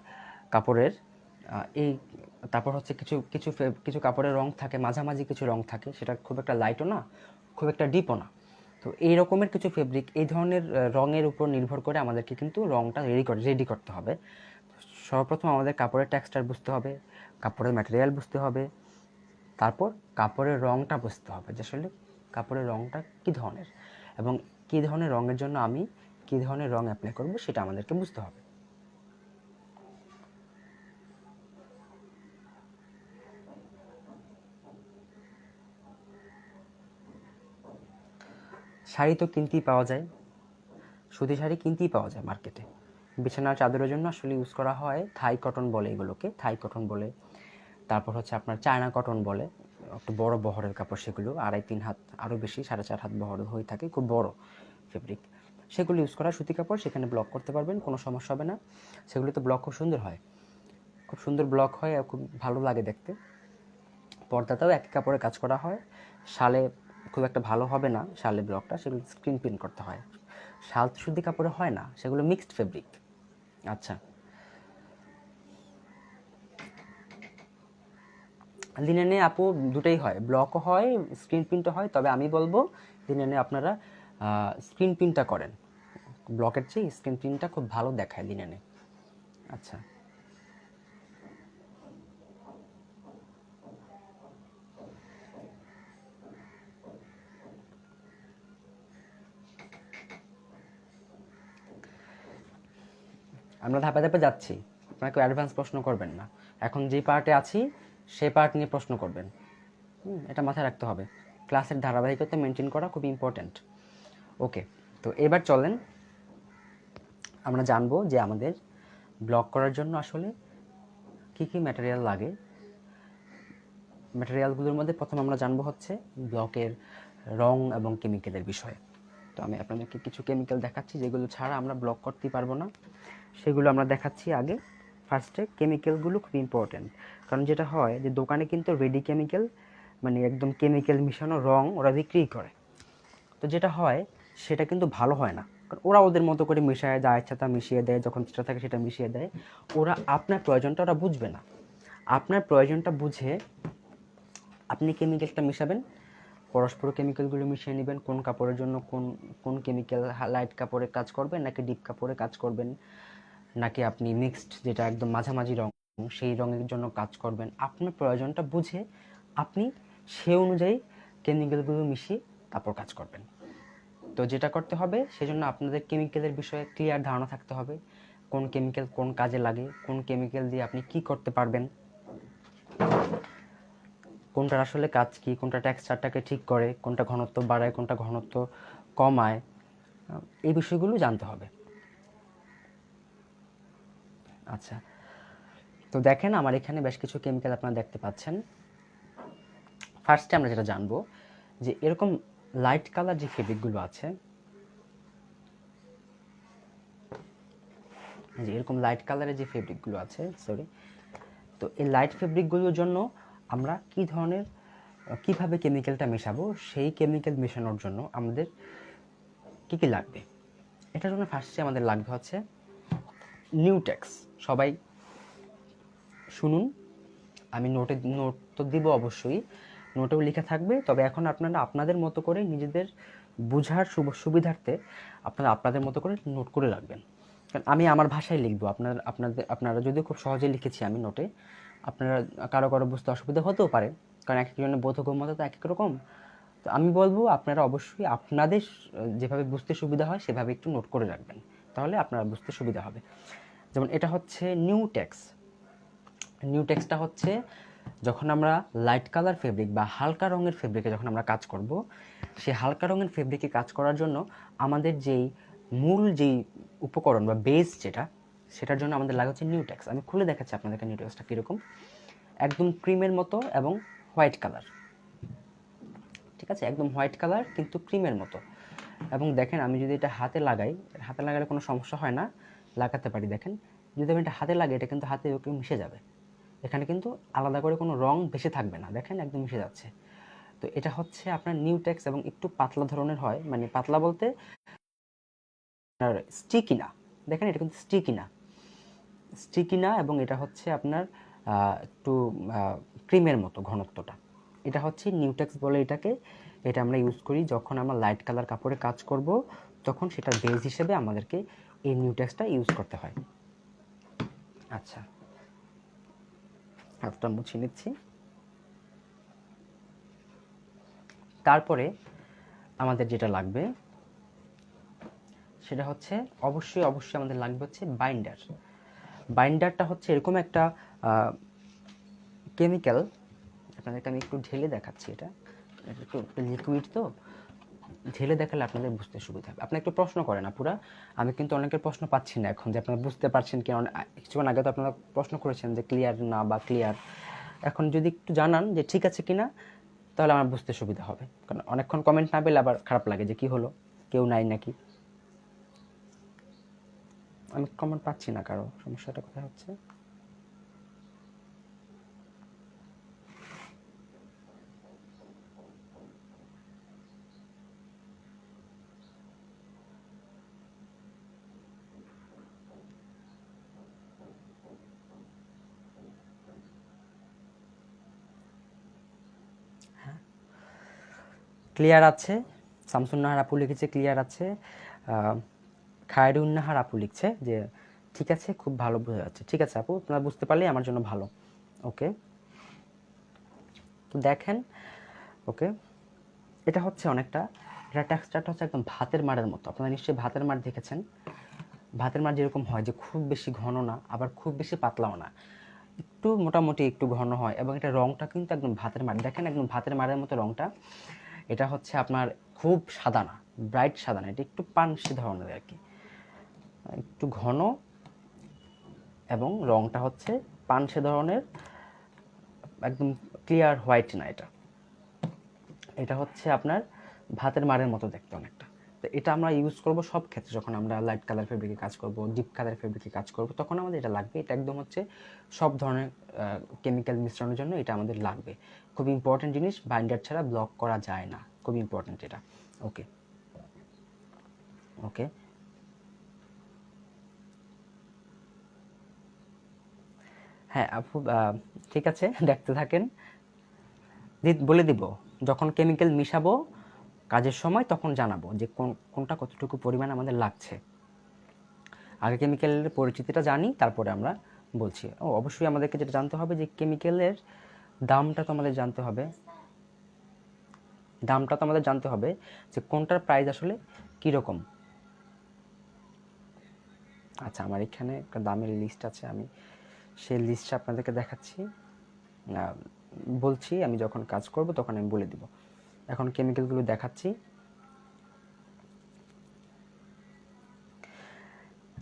কাপড়ের এই, তারপর হচ্ছে কিছু কাপড়ের রং থাকে, মাঝামাঝি কিছু রং থাকে, সেটা খুব একটা লাইটও না, খুব একটা ডিপও না। তো এই রকমের কিছু ফেব্রিক, এই ধরনের রঙের উপর নির্ভর করে আমাদেরকে কিন্তু রংটা রেডি করতে হবে। সর্বপ্রথম আমাদের কাপড়ের টেক্সচার বুঝতে হবে, কাপড়ের ম্যাটেরিয়াল বুঝতে হবে, তারপর কাপড়ের রংটা বুঝতে হবে যে আসলে কাপড়ের রংটা কী ধরনের, এবং কী ধরনের রঙের জন্য আমি কী ধরনের রং অ্যাপ্লাই করব সেটা আমাদেরকে বুঝতে হবে। শাড়ি তো কিনতেই পাওয়া যায়, সুতি শাড়ি কিনতেই পাওয়া যায় মার্কেটে। বিছানার চাদরের জন্য আসলে ইউজ করা হয় থাই কটন বলে, এগুলোকে থাই কটন বলে। তারপর হচ্ছে আপনার চায়না কটন বলে, একটু বড় বহরের কাপড়, সেগুলো 2.5-3 হাত, আরও বেশি 4.5 হাত বহর হয়ে থাকে, খুব বড় ফেব্রিক। সেগুলো ইউজ করা সুতি কাপড়, সেখানে ব্লক করতে পারবেন, কোনো সমস্যা হবে না। সেগুলো তো ব্লক খুব সুন্দর হয়, খুব সুন্দর ব্লক হয়, খুব ভালো লাগে দেখতে। পর্দাতেও একই কাপড়ে কাজ করা হয়। শালে খুব একটা ভালো হবে না, শালে ব্লকটা, সেগুলো স্ক্রিন প্রিন্ট করতে হয়। শাল তো সুতি কাপড়ে হয় না, সেগুলো মিক্সড ফেব্রিক। আচ্ছা, লিনেনে আপু দুটোই হয়, ব্লকও হয়, স্ক্রিন প্রিন্টও হয়। তবে আমি বলবো লিনেনে আপনারা স্ক্রিন প্রিন্টটা করেন, ব্লকের চেয়ে স্ক্রিন প্রিন্টটা খুব ভালো দেখায় লিনেনে। আচ্ছা, আমরা ধাপে ধাপে যাচ্ছি, আপনাকে অ্যাডভান্স প্রশ্ন করবেন না। এখন যে পার্টে আছি সেই পার্ট নিয়ে প্রশ্ন করবেন, এটা মাথায় রাখতে হবে। ক্লাসের ধারাবাহিকতা মেনটেন করা খুব ইম্পর্ট্যান্ট। ওকে, তো এবার চলেন আমরা জানবো যে আমাদের ব্লক করার জন্য আসলে কী কী ম্যাটেরিয়াল লাগে। ম্যাটেরিয়ালগুলোর মধ্যে প্রথম আমরা জানবো হচ্ছে ব্লকের রং এবং কেমিক্যালের বিষয়ে। তো আমি আপনাদেরকে কিছু কেমিক্যাল দেখাচ্ছি যেগুলো ছাড়া আমরা ব্লক করতেই পারবো না, সেগুলো আমরা দেখাচ্ছি আগে। ফার্স্টে কেমিক্যালগুলো খুব ইম্পর্ট্যান্ট, কারণ যেটা হয় যে দোকানে কিন্তু রেডি কেমিক্যাল, মানে একদম কেমিক্যাল মিশানো রং ওরা বিক্রি করে। তো যেটা হয় সেটা কিন্তু ভালো হয় না, কারণ ওরা ওদের মতো করে মিশায়, যা ইচ্ছা তা মিশিয়ে দেয়, যখন যেটা থাকে সেটা মিশিয়ে দেয়। ওরা আপনার প্রয়োজনটা ওরা বুঝবে না। আপনার প্রয়োজনটা বুঝে আপনি কেমিক্যালটা মিশাবেন, পরস্পর কেমিক্যালগুলো মিশিয়ে নেবেন, কোন কাপড়ের জন্য কোন কোন কেমিক্যাল লাইট কাপড়ে কাজ করবেন নাকি ডিপ কাপড়ে কাজ করবেন, নাকি আপনি মিক্সড যেটা একদম মাঝামাঝি রং সেই রঙের জন্য কাজ করবেন। আপনার প্রয়োজনটা বুঝে আপনি সে অনুযায়ী কেমিক্যালগুলো মিশিয়ে তারপর কাজ করবেন। তো যেটা করতে হবে সেজন্য আপনাদের কেমিক্যালের বিষয়ে ক্লিয়ার ধারণা থাকতে হবে, কোন কেমিক্যাল কোন কাজে লাগে, কোন কেমিক্যাল দিয়ে আপনি কি করতে পারবেন, কোনটার আসলে কাজ কি, কোনটা টেক্সচারটাকে ঠিক করে, কোনটা ঘনত্ব বাড়ায়, কোনটা ঘনত্ব কমায়, এই বিষয়গুলো জানতে হবে। আচ্ছা, তো দেখেন আমার এখানে বেশ কিছু কেমিক্যাল আপনারা দেখতে পাচ্ছেন। ফার্স্টে আমরা যেটা জানবো যে এরকম লাইট কালার যে ফেব্রিকগুলো আছে, যে এরকম লাইট কালারের যে ফেব্রিকগুলো আছে, তো এই লাইট ফেব্রিকগুলোর জন্য আমরা কি ধরনের কিভাবে কেমিক্যালটা মেশাবো, সেই কেমিক্যাল মেশানোর জন্য আমাদের কি কি লাগবে। এটার জন্য ফার্স্টে আমাদের লাগবে হচ্ছে নিউটেক্স। সবাই শুনুন, আমি নোট তো দিব অবশ্যই, নোটেও লেখা থাকবে, তবে এখন আপনারা আপনাদের মতো করে নিজেদের বোঝার সুবিধার্থে আপনাদের মতো করে নোট করে রাখবেন। কারণ আমি আমার ভাষায় লিখবো, আপনারা যদিও খুব সহজে লিখেছি আমি নোটে, আপনারা কারো বুঝতে অসুবিধা হতেও পারে, কারণ এক একজনের বোধগম্যতা তো এক এক রকম। তো আমি বলবো আপনারা অবশ্যই আপনাদের যেভাবে বুঝতে সুবিধা হয় সেভাবে একটু নোট করে রাখবেন, তাহলে আপনারা বুঝতে সুবিধা হবে। যেমন এটা হচ্ছে নিউটেক্স। নিউটেক্সটা হচ্ছে যখন আমরা লাইট কালার ফেব্রিক বা হালকা রঙের ফেব্রিকে যখন আমরা কাজ করব, সেই হালকা রঙের ফেব্রিকে কাজ করার জন্য আমাদের মূল যেই উপকরণ বা বেস সেটার জন্য আমাদের লাগে হচ্ছে নিউটেক্স। আমি খুলে দেখাচ্ছি আপনাদেরকে নিউটেক্সটা কীরকম। একদম ক্রিমের মতো এবং হোয়াইট কালার, ঠিক আছে, একদম হোয়াইট কালার কিন্তু ক্রিমের মতো। এবং দেখেন আমি যদি এটা হাতে লাগালে কোনো সমস্যা হয় না, লাগাতে পারি। দেখেন যদি আমি এটা হাতে লাগাই, এটা কিন্তু হাতে ওকে মিশে যাবে, এখানে কিন্তু আলাদা করে কোনো রং ভেসে থাকবে না, দেখেন একদম মিশে যাচ্ছে। তো এটা হচ্ছে আপনার নিউটেক্স এবং একটু পাতলা ধরনের হয়, মানে পাতলা বলতে আপনার স্টিকি না, দেখেন এটা কিন্তু স্টিকি না এবং এটা হচ্ছে আপনার একটু ক্রিমের মতো ঘনত্বটা। এটা হচ্ছে নিউটেক্স বলে এটাকে। এটা আমরা ইউজ করি যখন আমরা লাইট কালার কাপড়ে কাজ করব, তখন সেটার বেস হিসেবে আমাদেরকে এই নিউটেক্সটা ইউজ করতে হয়। আচ্ছা, হাতটা মুছে নিচ্ছি। তারপরে আমাদের যেটা লাগবে সেটা হচ্ছে অবশ্যই আমাদের লাগবে হচ্ছে বাইন্ডার। বাইন্ডারটা হচ্ছে এরকম একটা কেমিক্যাল, আপনাদেরকে আমি একটু ঢেলে দেখাচ্ছি। এটা একটু লিকুইড, তো ঢেলে দেখালে আপনাদের বুঝতে সুবিধা হবে। আপনি একটু প্রশ্ন করেন আপুরা, আমি কিন্তু অনেকের প্রশ্ন পাচ্ছি না এখন, যে আপনারা বুঝতে পারছেন কি। কিছুক্ষণ আগে তো আপনারা প্রশ্ন করেছেন যে ক্লিয়ার না বা ক্লিয়ার। এখন যদি একটু জানান যে ঠিক আছে কিনা, তাহলে আমার বুঝতে সুবিধা হবে, কারণ অনেকক্ষণ কমেন্ট না পেলে আবার খারাপ লাগে যে কি হলো, কেউ নাই নাকি। আমি কমেন্ট পাচ্ছি না, কারো সমস্যাটা কোথায় হচ্ছে। ক্লিয়ার আছে, শামসুন্নাহার আপু লিখেছে ক্লিয়ার আছে। খায়রুন্নাহার আপু লিখছে যে ঠিক আছে, খুব ভালো বোঝা যাচ্ছে। ঠিক আছে আপু, আপনারা বুঝতে পারলেই আমার জন্য ভালো। ওকে, তো দেখেন, ওকে, এটা হচ্ছে অনেকটা, এটা টেক্সচারটা হচ্ছে একদম ভাতের মাড়ের মতো। আপনারা নিশ্চয়ই ভাতের মাড় দেখেছেন। ভাতের মাড় যেরকম হয়, যে খুব বেশি ঘন না আবার খুব বেশি পাতলাও না, একটু মোটামুটি একটু ঘন হয়, এবং এটা রংটা কিন্তু একদম ভাতের মাড়, দেখেন একদম ভাতের মাড়ের মতো রংটা। এটা হচ্ছে আপনার খুব সাদা না, ব্রাইট সাদা না, এটা একটু পানসি ধরনের আর কি, একটু ঘন, এবং রংটা হচ্ছে পানসে ধরনের, একদম ক্লিয়ার হোয়াইট না। এটা হচ্ছে আপনার ভাতের মাড়ের মতো দেখতে অনেকটা। তো এটা আমরা ইউজ করব সব ক্ষেত্রে, যখন আমরা লাইট কালার ফেব্রিকে কাজ করব, ডিপ কালার ফেব্রিকে কাজ করব, তখন আমাদের এটা লাগবে। এটা একদম হচ্ছে সব ধরনের কেমিক্যাল মিশ্রণের জন্য এটা আমাদের লাগবে। খুব ইম্পর্টেন্ট জিনিস, বাইন্ডার ছাড়া ব্লক করা যায় না, খুব ইম্পর্টেন্ট এটা। ওকে ওকে, হ্যাঁ আপু, ঠিক আছে, দেখতে থাকেন, বলে দিব যখন কেমিক্যাল মিশাবো কাজের সময়, তখন জানাবো যে কোনটা কতটুকু পরিমাণ আমাদের লাগছে। আগে কেমিক্যালের পরিচিতিটা জানি, তারপরে আমরা বলছি। অবশ্যই আমাদেরকে যেটা জানতে হবে যে কেমিক্যালের দামটা তো আমাদের জানতে হবে, যে কোনটার প্রাইস আসলে কীরকম। আচ্ছা, আমার এখানে একটা দামের লিস্ট আছে, আমি সেই লিস্টটা আপনাদেরকে দেখাচ্ছি, বলছি। আমি যখন কাজ করব তখন আমি বলে দিব। এখন কেমিক্যালগুলো দেখাচ্ছি।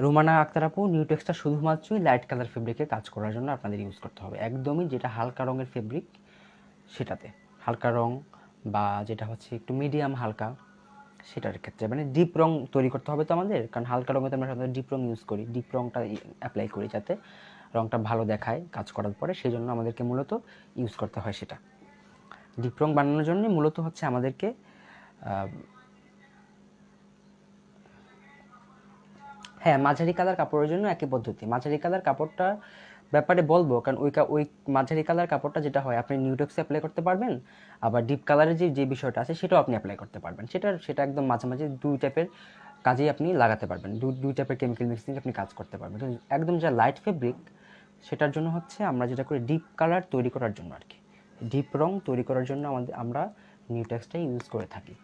রুমানা আক্তার আপু, নিউটেক্সটা শুধুমাত্রই লাইট কালার ফেব্রিকে কাজ করার জন্য আপনাদের ইউজ করতে হবে, একদমই যেটা হালকা রঙের ফেব্রিক সেটাতে, হালকা রং বা যেটা হচ্ছে একটু মিডিয়াম হালকা সেটার ক্ষেত্রে, মানে ডিপ রং তৈরি করতে হবে তো আমাদের, কারণ হালকা রঙে তো আমরা সাধারণত ডিপ রং ইউজ করি, ডিপ রংটা অ্যাপ্লাই করি যাতে রংটা ভালো দেখায় কাজ করার পরে, সেই জন্য আমাদেরকে মূলত ইউজ করতে হয় সেটা। ডিপ রং বানানোর জন্য মূলত হচ্ছে আমাদেরকে হ্যাঁ, মাঝারি কালার কাপড়ের জন্য একই পদ্ধতি। মাঝারি কালার কাপড়টা ব্যাপারে বলবো, কারণ ওই মাঝারি কালার কাপড়টা যেটা হয় আপনি নিউটেক্সে অ্যাপ্লাই করতে পারবেন, আবার ডিপ কালারের যে বিষয়টা আছে সেটাও আপনি অ্যাপ্লাই করতে পারবেন। সেটা একদম মাঝামাঝি দুই টাইপের কাজেই আপনি লাগাতে পারবেন, দুই টাইপের কেমিক্যাল মিক্স দিয়ে আপনি কাজ করতে পারবেন। তো একদম যা লাইট ফেব্রিক সেটার জন্য হচ্ছে আমরা যেটা করি ডিপ কালার তৈরি করার জন্য আর কি, ডিপ রং তৈরি করার জন্য আমরা নিউটেক্সটাই ইউজ করে থাকি।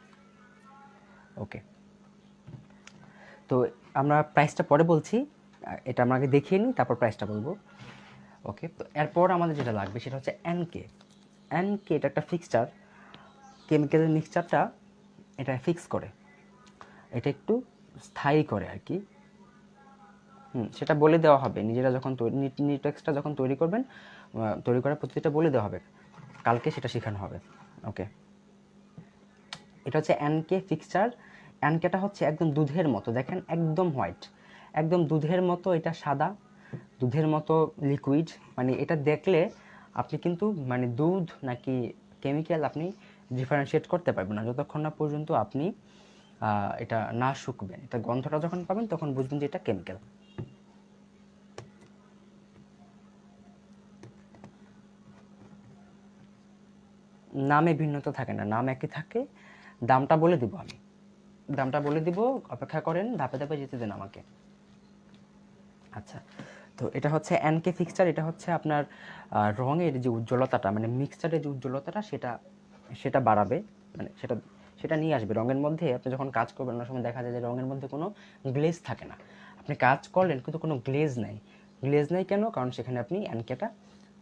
ওকে, তো আমরা প্রাইসটা পরে বলছি, এটা আমরা আগে দেখিয়ে নিই তারপর প্রাইসটা বলবো। ওকে, তো এরপর আমাদের যেটা লাগবে সেটা হচ্ছে এনকে। এটা একটা ফিক্সচার, কেমিক্যালের মিক্সচারটা এটা ফিক্স করে, এটা একটু স্থায়ী করে আর কি। সেটা বলে দেওয়া হবে নিজেরা যখন নিউটেক্সটা যখন তৈরি করবেন, তৈরি করার পদ্ধতিটা বলে দেওয়া হবে, কালকে সেটা শেখানো হবে। ওকে, এটা হচ্ছে এনকে ফিক্সচার। এনকেটা হচ্ছে একদম দুধের মতো, দেখেন একদম হোয়াইট, একদম দুধের মতো, এটা সাদা দুধের মতো লিকুইড, মানে এটা দেখলে আপনি কিন্তু মানে দুধ নাকি কেমিক্যাল আপনি ডিফারেন্সিয়েট করতে পারবেন না যতক্ষণ না পর্যন্ত আপনি এটা না শুকবেন। এটা গন্ধটা যখন পাবেন তখন বুঝবেন যে এটা কেমিক্যাল। নামে ভিন্নতা থাকে না, নাম একই থাকে। দামটা বলে দিব, আমি দামটা বলে দিব, অপেক্ষা করেন, ধাপে ধাপে যেতে দেন আমাকে। আচ্ছা, তো এটা হচ্ছে এনকে ফিক্সচার। এটা হচ্ছে আপনার রঙের যে উজ্জ্বলতাটা, মানে মিক্সচারের যে উজ্জ্বলতাটা সেটা বাড়াবে, মানে সেটা নিয়ে আসবে রঙের মধ্যে। আপনি যখন কাজ করবেন অনেক সময় দেখা যায় যে রঙের মধ্যে কোনো গ্লেজ থাকে না, আপনি কাজ করলেন কিন্তু কোনো গ্লেজ নাই। গ্লেজ নাই কেন? কারণ সেখানে আপনি এনকেটা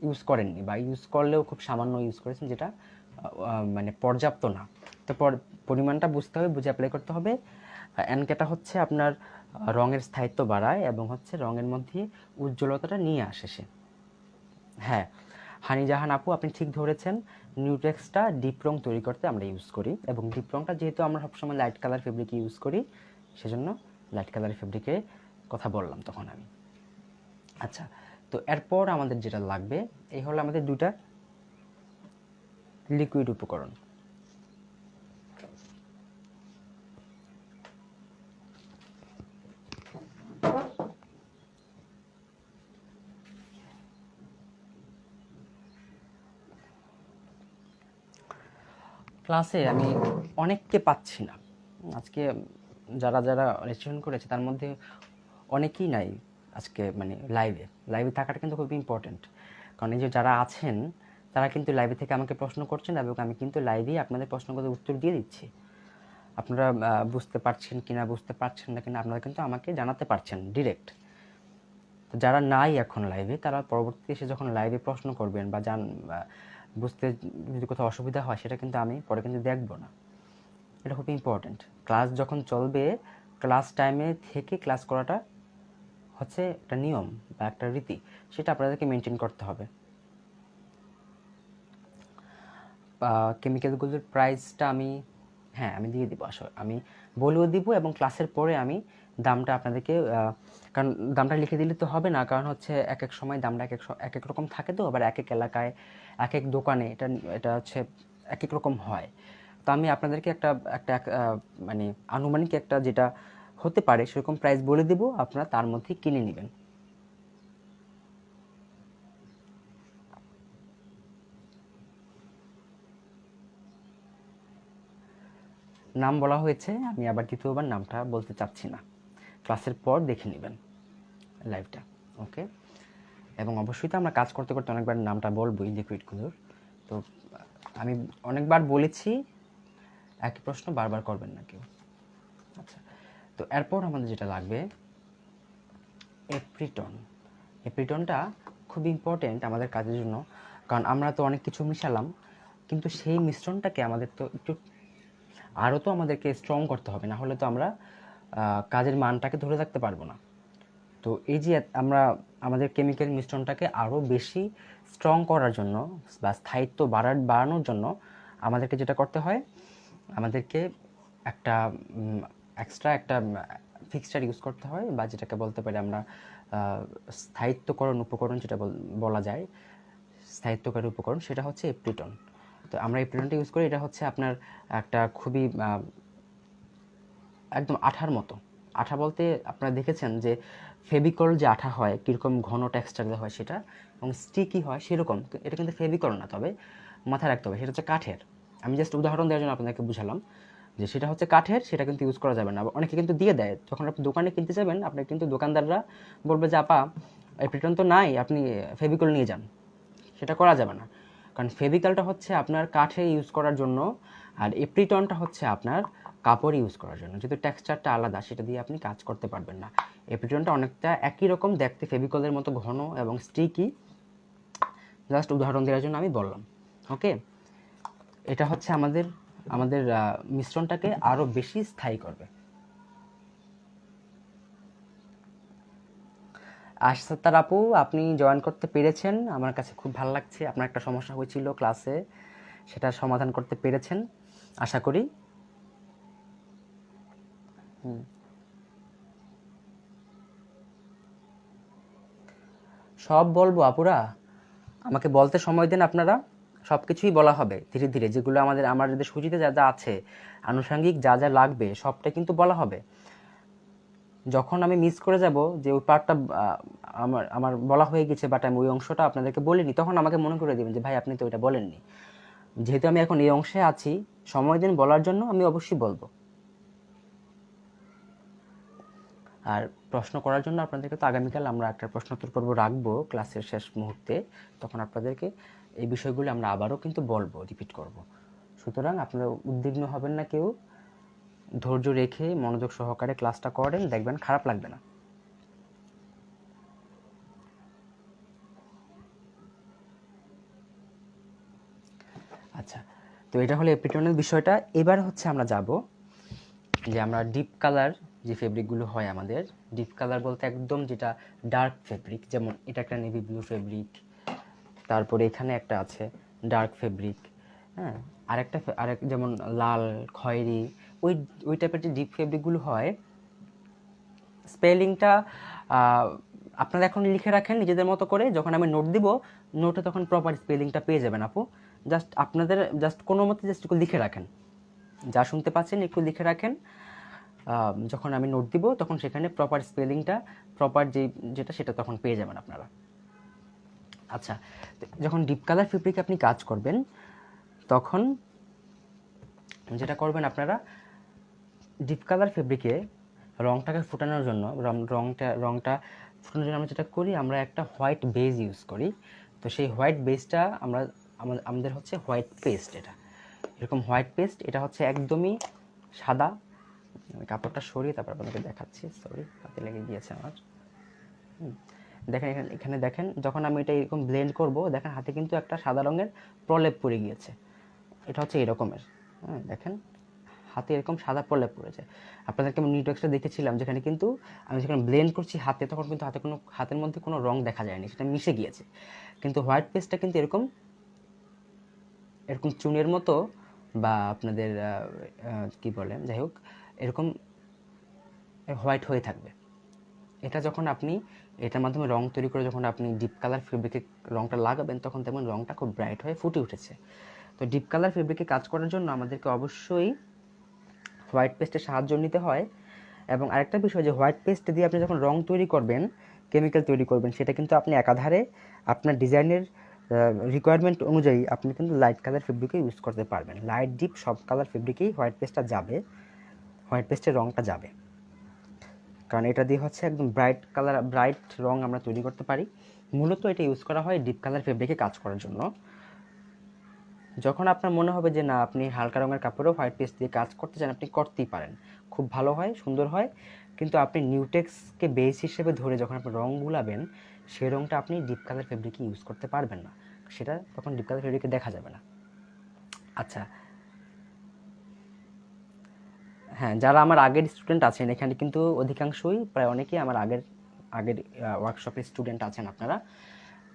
ইউজ করেননি, বা ইউজ করলেও খুব সামান্য ইউজ করেছেন, যেটা মানে পর্যাপ্ত না। তো পরিমাণটা বুঝতে হবে, বুঝে অ্যাপ্লাই করতে হবে। এনকেটা হচ্ছে আপনার রঙের স্থায়িত্ব বাড়ায় এবং হচ্ছে রঙের মধ্যে উজ্জ্বলতাটা নিয়ে আসে সে। হ্যাঁ, হানিজাহান আপু আপনি ঠিক ধরেছেন, নিউটেক্সটা ডিপ রং তৈরি করতে আমরা ইউজ করি, এবং ডিপ রংটা যেহেতু আমরা সবসময় লাইট কালার ফেব্রিক ইউজ করি সেজন্য লাইট কালার ফেব্রিকে কথা বললাম তখন আমি। আচ্ছা, তো এরপর আমাদের যেটা লাগবে এই হলো আমাদের দুটা লিকুইড উপকরণ। ক্লাসে আমি অনেককে পাচ্ছি না আজকে, যারা রেজিস্ট্রেশন করেছে তার মধ্যে অনেকেই নাই আজকে, মানে লাইভে থাকাটা কিন্তু খুব ইম্পর্টেন্ট, কারণ এই যে যারা আছেন তারা কিন্তু লাইভে থেকে আমাকে প্রশ্ন করছেন এবং আমি কিন্তু লাইভেই আপনাদের প্রশ্নগুলোর উত্তর দিয়ে দিচ্ছি। আপনারা বুঝতে পারছেন কিনা, বুঝতে পারছেন না কিনা আপনারা কিন্তু আমাকে জানাতে পারছেন ডিরেক্ট। তো যারা নাই এখন লাইভে তারা পরবর্তীতে এসে যখন লাইভে প্রশ্ন করবেন বা বুঝতে যদি কোথাও অসুবিধা হয় সেটা কিন্তু আমি পরে কিন্তু দেখব না। এটা খুব ইম্পর্ট্যান্ট। ক্লাস যখন চলবে ক্লাস টাইমে থেকে ক্লাস করাটা হচ্ছে একটা নিয়ম বা একটা রীতি, সেটা আপনাদেরকে মেনটেন করতে হবে। কেমিক্যালগুলোর প্রাইসটা আমি আমি দিয়ে দিব, আসলে আমি বলেও দিব, এবং ক্লাসের পরে আমি দামটা আপনাদেরকে, কারণ দামটা লিখে দিলে তো হবে না, কারণ হচ্ছে এক এক সময় দামটা এক এক রকম থাকে, তো আবার এক এক এলাকায় এক এক দোকানে এটা হচ্ছে এক এক রকম হয়। তো আমি আপনাদেরকে একটা একটা মানে আনুমানিক একটা যেটা হতে পারে সেরকম প্রাইস বলে দিব, আপনারা তার মধ্যে কিনে নেবেন। নাম বলা হয়েছে, আমি আবার দ্বিতীয়বার নামটা বলতে চাচ্ছি না, ক্লাসের পর দেখে নেবেন লাইভটা। ওকে, এবং অবশ্যই তো আমরা কাজ করতে করতে অনেকবার নামটা বলবোই লিকুইডগুলোর। তো আমি অনেকবার বলেছি, একই প্রশ্ন বারবার করবেন না কেউ। আচ্ছা, তো এরপর আমাদের যেটা লাগবে এপ্রিটন। এপ্রিটনটা খুব ইম্পর্টেন্ট আমাদের কাজের জন্য, কারণ আমরা তো অনেক কিছু মিশালাম, কিন্তু সেই মিশ্রণটাকে আমাদের তো একটু আরও তো আমাদেরকে স্ট্রং করতে হবে, না হলে তো আমরা কাজের মানটাকে ধরে রাখতে পারবো না। তো এই যে আমরা আমাদের কেমিক্যাল মিশ্রণটাকে আরও বেশি স্ট্রং করার জন্য বা স্থায়িত্ব বাড়ানোর জন্য আমাদেরকে যেটা করতে হয়, আমাদেরকে একটা এক্সট্রা একটা ফিক্সচার ইউজ করতে হয়, বা যেটাকে বলতে পারি আমরা স্থায়িত্বকরণ উপকরণ যেটা বলা যায়, স্থায়িত্বকারী উপকরণ, সেটা হচ্ছে এপ্রিটন। তো আমরা এপ্রিটনটা ইউজ করি। এটা হচ্ছে আপনার একটা খুবই একদম আঠার মতো। আঠা বলতে আপনারা দেখেছেন যে ফেভিকল যে আঠা হয় কীরকম ঘন টেক্সচার হয় সেটা, এবং স্টিকি হয় সেরকম। এটা কিন্তু ফেভিকল না, তবে মাথায় রাখতে হবে সেটা হচ্ছে কাঠের। আমি জাস্ট উদাহরণ দেওয়ার জন্য আপনাদেরকে বুঝালাম যে সেটা হচ্ছে কাঠের, সেটা কিন্তু ইউজ করা যাবে না। অনেকে কিন্তু দিয়ে দেয়, যখন আপনি দোকানে কিনতে যাবেন আপনি কিন্তু দোকানদাররা বলবে যে আপা এপ্রিটন তো নাই, আপনি ফেভিকল নিয়ে যান। সেটা করা যাবে না, কারণ ফেভিকলটা হচ্ছে আপনার কাঠে ইউজ করার জন্য, আর এপ্রিটনটা হচ্ছে আপনার কাপড় ইউজ করার জন্য। যেহেতু টেক্সচারটা আলাদা, সেটা দিয়ে আপনি কাজ করতে পারবেন না। এপ্রিটনটা অনেকটা একই রকম দেখতে, ফেভিকলের মতো ঘন এবং স্টিকি। জাস্ট উদাহরণ দেওয়ার জন্য আমি বললাম। ওকে, এটা হচ্ছে আমাদের আমাদের মিশ্রণটাকে আরও বেশি স্থায়ী করবে। আশাতার আপু, আপনি জয়েন করতে পেরেছেন, আমার কাছে খুব ভালো লাগছে। আপনার একটা সমস্যা হয়েছিল ক্লাসে, সেটা সমাধান করতে পেরেছেন আশা করি। সব বলবো আপুরা, আমাকে বলতে সময় দেন আপনারা, সব কিছুই বলা হবে ধীরে ধীরে। যেগুলো আমাদের সূচিতে যা যা আছে, আনুষঙ্গিক যা যা লাগবে সবটা কিন্তু বলা হবে। যখন আমি মিস করে যাব যে ওই পার্টটা আমার আমার বলা হয়ে গেছে, বাট আমি ওই অংশটা আপনাদেরকে বলিনি, তখন আমাকে মনে করে দেবেন যে ভাই আপনি তো ওইটা বলেননি। যেহেতু আমি এখন এই অংশে আছি, সময় দিন বলার জন্য, আমি অবশ্যই বলবো। আর প্রশ্ন করার জন্য আপনাদেরকে তো আগামীকাল আমরা একটা প্রশ্নোত্তর পর্ব রাখবো ক্লাসের শেষ মুহূর্তে, তখন আপনাদেরকে এই বিষয়গুলো আমরা আবারও কিন্তু বলবো, রিপিট করব। সুতরাং আপনারা উদ্বিগ্ন হবেন না কেউ, ধৈর্য রেখে মনোযোগ সহকারে ক্লাসটা করেন, দেখবেন খারাপ লাগবে না। আচ্ছা, তো এটা হলো এপ্রিটনের বিষয়টা। এবার হচ্ছে আমরা যাব যে আমরা ডিপ কালার যে ফেব্রিকগুলো হয় আমাদের, ডিপ কালার বলতে একদম যেটা ডার্ক ফেব্রিক, যেমন এটা একটা নেভি ব্লু ফেব্রিক, তারপরে এখানে একটা আছে ডার্ক ফেব্রিক, হ্যাঁ, আরেক যেমন লাল খয়েরি, ওই ওই টাইপের যে ডিপ ফেব্রিকগুলো হয়, স্পেলিংটা আপনারা এখন লিখে রাখেন নিজেদের মতো করে। যখন আমি নোট দিব, নোটে তখন প্রপার স্পেলিংটা পেয়ে যাবেন আপু। জাস্ট আপনাদের কোনো মতে জাস্ট একটু লিখে রাখেন, যা শুনতে পাচ্ছেন একটু লিখে রাখেন। যখন আমি নোট দিব তখন সেখানে প্রপার স্পেলিংটা, প্রপার যেটা সেটা তখন পেয়ে যাবেন আপনারা। আচ্ছা, যখন ডিপ কালার ফেব্রিকে আপনি কাজ করবেন, তখন যেটা করবেন আপনারা, ডিপ কালার ফেব্রিকে রংটাকে ফোটানোর জন্য, রংটা ফোটানোর জন্য আমরা যেটা করি, আমরা একটা হোয়াইট বেজ ইউজ করি। তো সেই হোয়াইট বেজটা আমাদের হচ্ছে হোয়াইট পেস্ট। এটা এরকম হোয়াইট পেস্ট, এটা হচ্ছে একদমই সাদা। কাপড়টা সরিয়ে তারপর আপনাকে দেখাচ্ছি, সরি হাতে লেগে গিয়েছে আমার। দেখেন এখানে দেখেন, যখন আমি এটা এরকম ব্লেন্ড করব, দেখেন হাতে কিন্তু একটা সাদা রঙের প্রলেপ পড়ে গিয়েছে। এটা হচ্ছে এরকমের, হ্যাঁ দেখেন হাতে এরকম সাদা প্রলেপ পড়েছে। আপনাদেরকে আমি নিউটেক্সটা দেখেছিলাম, যেখানে কিন্তু আমি যখন ব্লেন্ড করছি হাতে, তখন কিন্তু হাতের মধ্যে কোনো রং দেখা যায়নি, সেটা মিশে গিয়েছে। কিন্তু হোয়াইট পেস্টটা কিন্তু এরকম চুনের মতো, বা আপনাদের কি বলে, যাই হোক, এরকম হোয়াইট হয়ে থাকবে। এটা যখন আপনি এটার মাধ্যমে রং তৈরি করে যখন আপনি ডিপ কালার ফেব্রিকে রংটা লাগাবেন, তখন তেমন রংটা খুব ব্রাইট হয়ে ফুটে উঠেছে। তো ডিপ কালার ফেব্রিকে কাজ করার জন্য আমাদেরকে অবশ্যই হোয়াইট পেস্টের সাহায্য নিতে হয়। এবং আরেকটা বিষয়, যে হোয়াইট পেস্ট দিয়ে আপনি যখন রং তৈরি করবেন, কেমিক্যাল তৈরি করবেন, সেটা কিন্তু আপনি একাধারে আপনার ডিজাইনের রিকোয়ারমেন্ট অনুযায়ী আপনি কিন্তু লাইট কালার ফেব্রিকে ইউজ করতে পারবেন। লাইট ডিপ সব কালার ফেব্রিকেই হোয়াইট পেস্টটা যাবে, হোয়াইট পেস্টের রংটা যাবে, কারণ এটা দিয়ে হচ্ছে একদম ব্রাইট রং আমরা তৈরি করতে পারি। মূলত এটা ইউজ করা হয় ডিপ কালার ফেব্রিকে কাজ করার জন্য। যখন আপনার মনে হবে যে না, আপনি হালকা রঙের কাপড়েও হোয়াইট পেস্ট দিয়ে কাজ করতে চান, আপনি করতেই পারেন, খুব ভালো হয়, সুন্দর হয়। কিন্তু আপনি নিউটেক্সকে বেস হিসেবে ধরে যখন আপনি রং গুলাবেন, সেই রংটা আপনি ডিপ কালার ফেব্রিকে ইউজ করতে পারবেন না, সেটা তখন ডিপ কালার ফেব্রিকে দেখা যাবে না। আচ্ছা, হ্যাঁ, যারা আমার আগের স্টুডেন্ট আছেন এখানে কিন্তু অধিকাংশই, প্রায় অনেকেই আমার আগের আগের ওয়ার্কশপের স্টুডেন্ট আছেন আপনারা,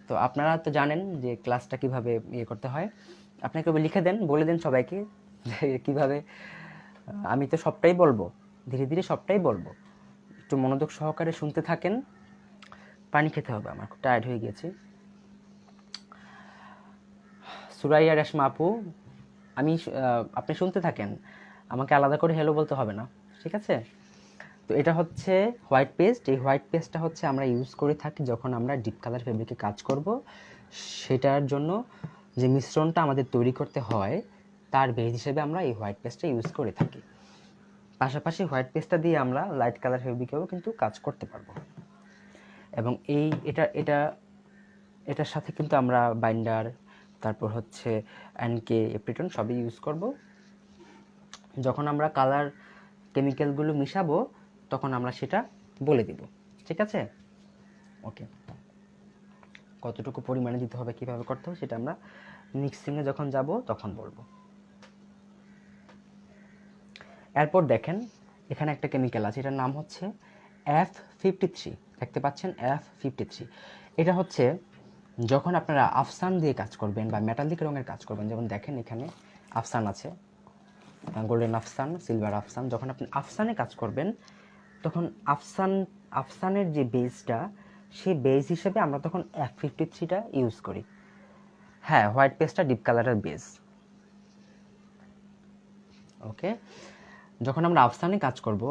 তো আপনারা তো জানেন যে ক্লাসটা কিভাবে ইয়ে করতে হয়। আপনাকে লিখে দেন, বলে দেন সবাইকে যে কীভাবে। আমি তো সবটাই বলবো, ধীরে ধীরে সবটাই বলবো, একটু মনোযোগ সহকারে শুনতে থাকেন। পানি খেতে হবে, আমার খুব টায়ার্ড হয়ে গেছি। সুরাইয়া রেশমা আপু, আপনি শুনতে থাকেন, আমাকে আলাদা করে হেলো বলতে হবে না, ঠিক আছে? তো এটা হচ্ছে হোয়াইট পেস্ট। এই হোয়াইট পেস্টটা হচ্ছে আমরা ইউজ করে থাকি যখন আমরা ডিপ কালার ফেব্রিকে কাজ করব, সেটার জন্য যে মিশ্রণটা আমাদের তৈরি করতে হয় তার বেস হিসেবে আমরা এই হোয়াইট পেস্টটা ইউজ করে থাকি। পাশাপাশি হোয়াইট পেস্টটা দিয়ে আমরা লাইট কালার ফেব্রিকেও কিন্তু কাজ করতে পারবো। এবং এটার সাথে কিন্তু আমরা বাইন্ডার, তারপর হচ্ছে এনকে, এপ্রিটন সবই ইউজ করব। যখন আমরা কালার কেমিক্যালগুলো মিশাবো তখন আমরা সেটা বলে দিব, ঠিক আছে? ওকে, কতটুকু পরিমাণে দিতে হবে, কীভাবে করতে হবে সেটা আমরা মিক্সিংয়ে যখন যাব তখন বলবো। এরপর দেখেন এখানে একটা কেমিক্যাল আছে, এটার নাম হচ্ছে F53। দেখতে পাচ্ছেন F53। এটা হচ্ছে যখন আপনারা আফসান দিয়ে কাজ করবেন বা মেটালিক রঙের কাজ করবেন, যেমন দেখেন এখানে আফসান আছে, গোল্ডেন আফসান, সিলভার আফসান। যখন আপনি আফসানে কাজ করবেন তখন আফসানের যে বেসটা, সেই বেস হিসেবে আমরা তখন F53টা ইউজ করি। হ্যাঁ, হোয়াইট পেস্টটা ডিপ কালারের বেস। ওকে, যখন আমরা আফসানে কাজ করব,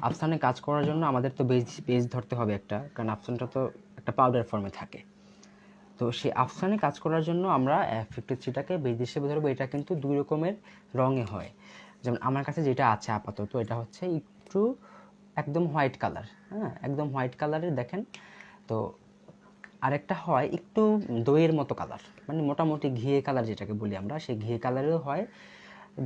আফসানে কাজ করার জন্য আমাদের তো বেস ধরতে হবে একটা, কারণ আফসানটা তো একটা পাউডার ফর্মে থাকে। তো সেই আফসানে কাজ করার জন্য আমরা F53টাকে বেস হিসেবে ধরবো। এটা কিন্তু দুই রকমের রঙে হয়। যেমন আমার কাছে যেটা আছে আপাতত, এটা হচ্ছে একটু একদম হোয়াইট কালার, হ্যাঁ, একদম হোয়াইট কালারের দেখেন। তো আরেকটা হয় একটু দইয়ের মতো কালার, মানে মোটামুটি ঘিয়ে কালার যেটাকে বলি আমরা, সেই ঘিয়ে কালারেরও হয়।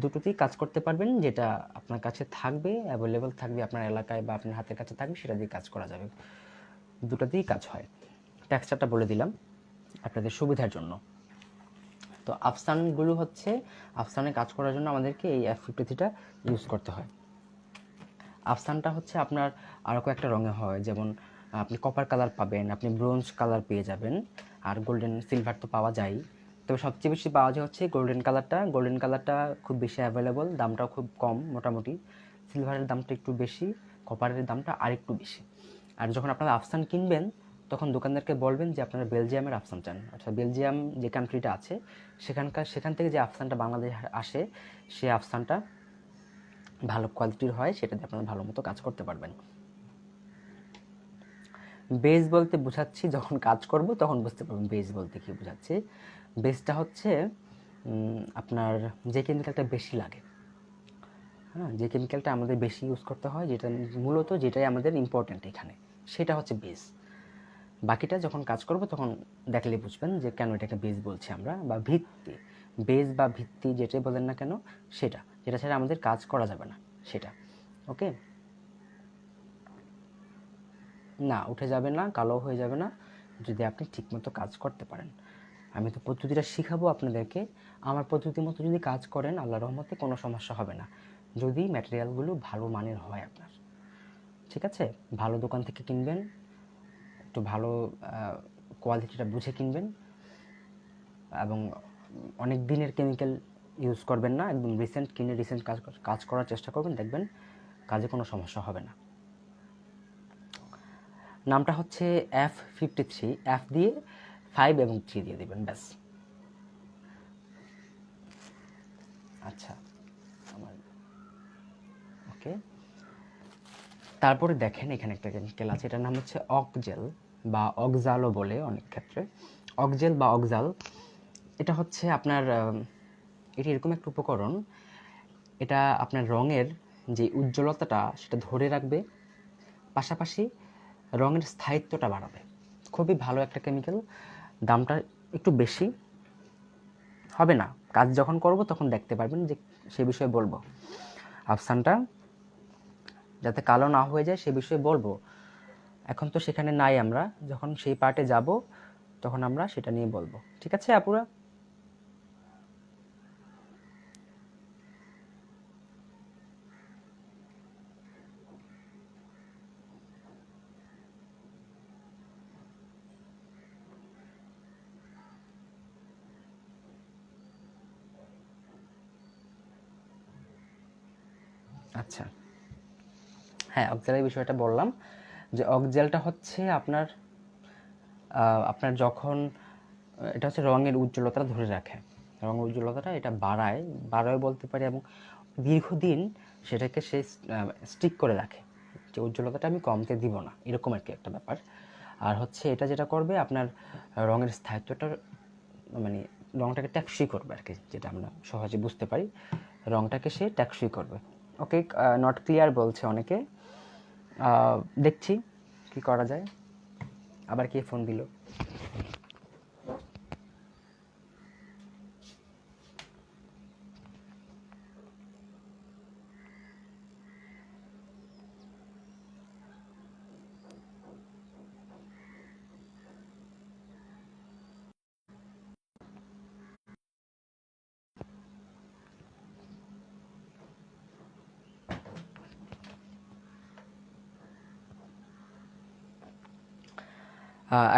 দুটোতেই কাজ করতে পারবেন, যেটা আপনার কাছে থাকবে, অ্যাভেলেবল থাকবে আপনার এলাকায় বা আপনার হাতের কাছে থাকবে, সেটা দিয়ে কাজ করা যাবে। দুটোতেই কাজ হয়। টেক্সচারটা বলে দিলাম আপনাদের সুবিধার জন্য। তো আফসানগুলো হচ্ছে, আফসানে কাজ করার জন্য আমাদেরকে এই F53টা ইউজ করতে হয়। আফসানটা হচ্ছে আপনার আরও কয়েকটা রঙে হয়, যেমন আপনি কপার কালার পাবেন, আপনি ব্রোঞ্জ কালার পেয়ে যাবেন, আর গোল্ডেন সিলভার তো পাওয়া যায়। তবে সবচেয়ে বেশি পাওয়া যায় হচ্ছে গোল্ডেন কালারটা। গোল্ডেন কালারটা খুব বেশি অ্যাভেলেবল, দামটাও খুব কম মোটামুটি। সিলভারের দামটা একটু বেশি, কপারের দামটা আরেকটু বেশি। আর যখন আপনারা আফসান কিনবেন তখন দোকানদারকে বলবেন যে আপনারা বেলজিয়ামের আফসান চান, অর্থাৎ বেলজিয়াম যে কান্ট্রিটা আছে সেখান থেকে যে আফসানটা বাংলাদেশ আসে, সেই আফসানটা ভালো কোয়ালিটির হয়, সেটা দিয়ে আপনারা ভালো মতো কাজ করতে পারবেন। বেস বলতে বোঝাচ্ছি, যখন কাজ করব তখন বুঝতে পারবেন বেস বলতে কী বোঝাচ্ছি। বেসটা হচ্ছে আপনার যে কেমিক্যালটা বেশি লাগে, হ্যাঁ, যে কেমিক্যালটা আমাদের বেশি ইউজ করতে হয়, যেটা মূলত যেটাই আমাদের ইম্পর্ট্যান্ট এখানে, সেটা হচ্ছে বেস। বাকিটা যখন কাজ করব তখন দেখলে বুঝবেন যে কেন এটাকে বেস বলছি আমরা, বা ভিত্তি। বেস বা ভিত্তি যেটাই বলেন না কেন, সেটা যেটা ছাড়া আমাদের কাজ করা যাবে না, সেটা। ওকে, না উঠে যাবে না, কালো হয়ে যাবে না, যদি আপনি ঠিকমতো কাজ করতে পারেন। আমি তো পদ্ধতিটা শিখাবো আপনাদেরকে, আমার পদ্ধতি মতো যদি কাজ করেন আল্লাহর রহমতে কোনো সমস্যা হবে না, যদি ম্যাটেরিয়ালগুলো ভালো মানের হয় আপনার, ঠিক আছে? ভালো দোকান থেকে কিনবেন, একটু ভালো কোয়ালিটিটা বুঝে কিনবেন, এবং অনেক দিনের কেমিক্যাল ইউজ করবেন না, একদম রিসেন্ট কিনে রিসেন্ট কাজ করার চেষ্টা করবেন, দেখবেন কাজে কোনো সমস্যা হবে না। নামটা হচ্ছে F53, F দিয়ে 5 এবং 3 দিয়ে দেবেন, ব্যাস। আচ্ছা, আমার ওকে। তারপরে দেখেন এখানে একটা কেমিক্যাল আছে, এটার নাম হচ্ছে অকজেল বা অক্সালও বলে অনেক ক্ষেত্রে। অকজেল বা অক্সাল, এটা হচ্ছে আপনার এটি এরকম একটা উপকরণ, এটা আপনার রঙের যে উজ্জ্বলতাটা সেটা ধরে রাখবে, পাশাপাশি রঙের স্থায়িত্বটা বাড়াবে। খুবই ভালো একটা কেমিক্যাল, দামটা একটু বেশি হবে না, কাজ যখন করব তখন দেখতে পারবেন, যে সে বিষয়ে বলবো। আফসানটা যাতে কালো না হয়ে যায় সে বিষয়ে বলবো, এখন তো সেখানে নাই, আমরা যখন সেই পার্টে যাব তখন আমরা সেটা নিয়ে বলবো, ঠিক আছে আপুরা? আচ্ছা, হ্যাঁ, অক্সিলারি বিষয়টা বললাম যে অক্সেলটা হচ্ছে আপনার আপনার যখন এটা হচ্ছে রঙের উজ্জ্বলতা ধরে রাখে, রঙের উজ্জ্বলতাটা এটা বাড়ায় বলতে পারি, এবং দীর্ঘদিন সেটাকে সে স্টিক করে রাখে, যে উজ্জ্বলতাটা আমি কমতে দিব না, এরকম আর কি একটা ব্যাপার। আর হচ্ছে এটা যেটা করবে আপনার রঙের স্থায়িত্বটা, মানে রঙটাকে ট্যাকসই করবে আর কি, যেটা আমরা সহজে বুঝতে পারি, রঙটাকে সে ট্যাকসই করবে। ওকে, নট ক্লিয়ার বলছে অনেকে, দেখছি কি করা যায়। আবার কে ফোন দিল?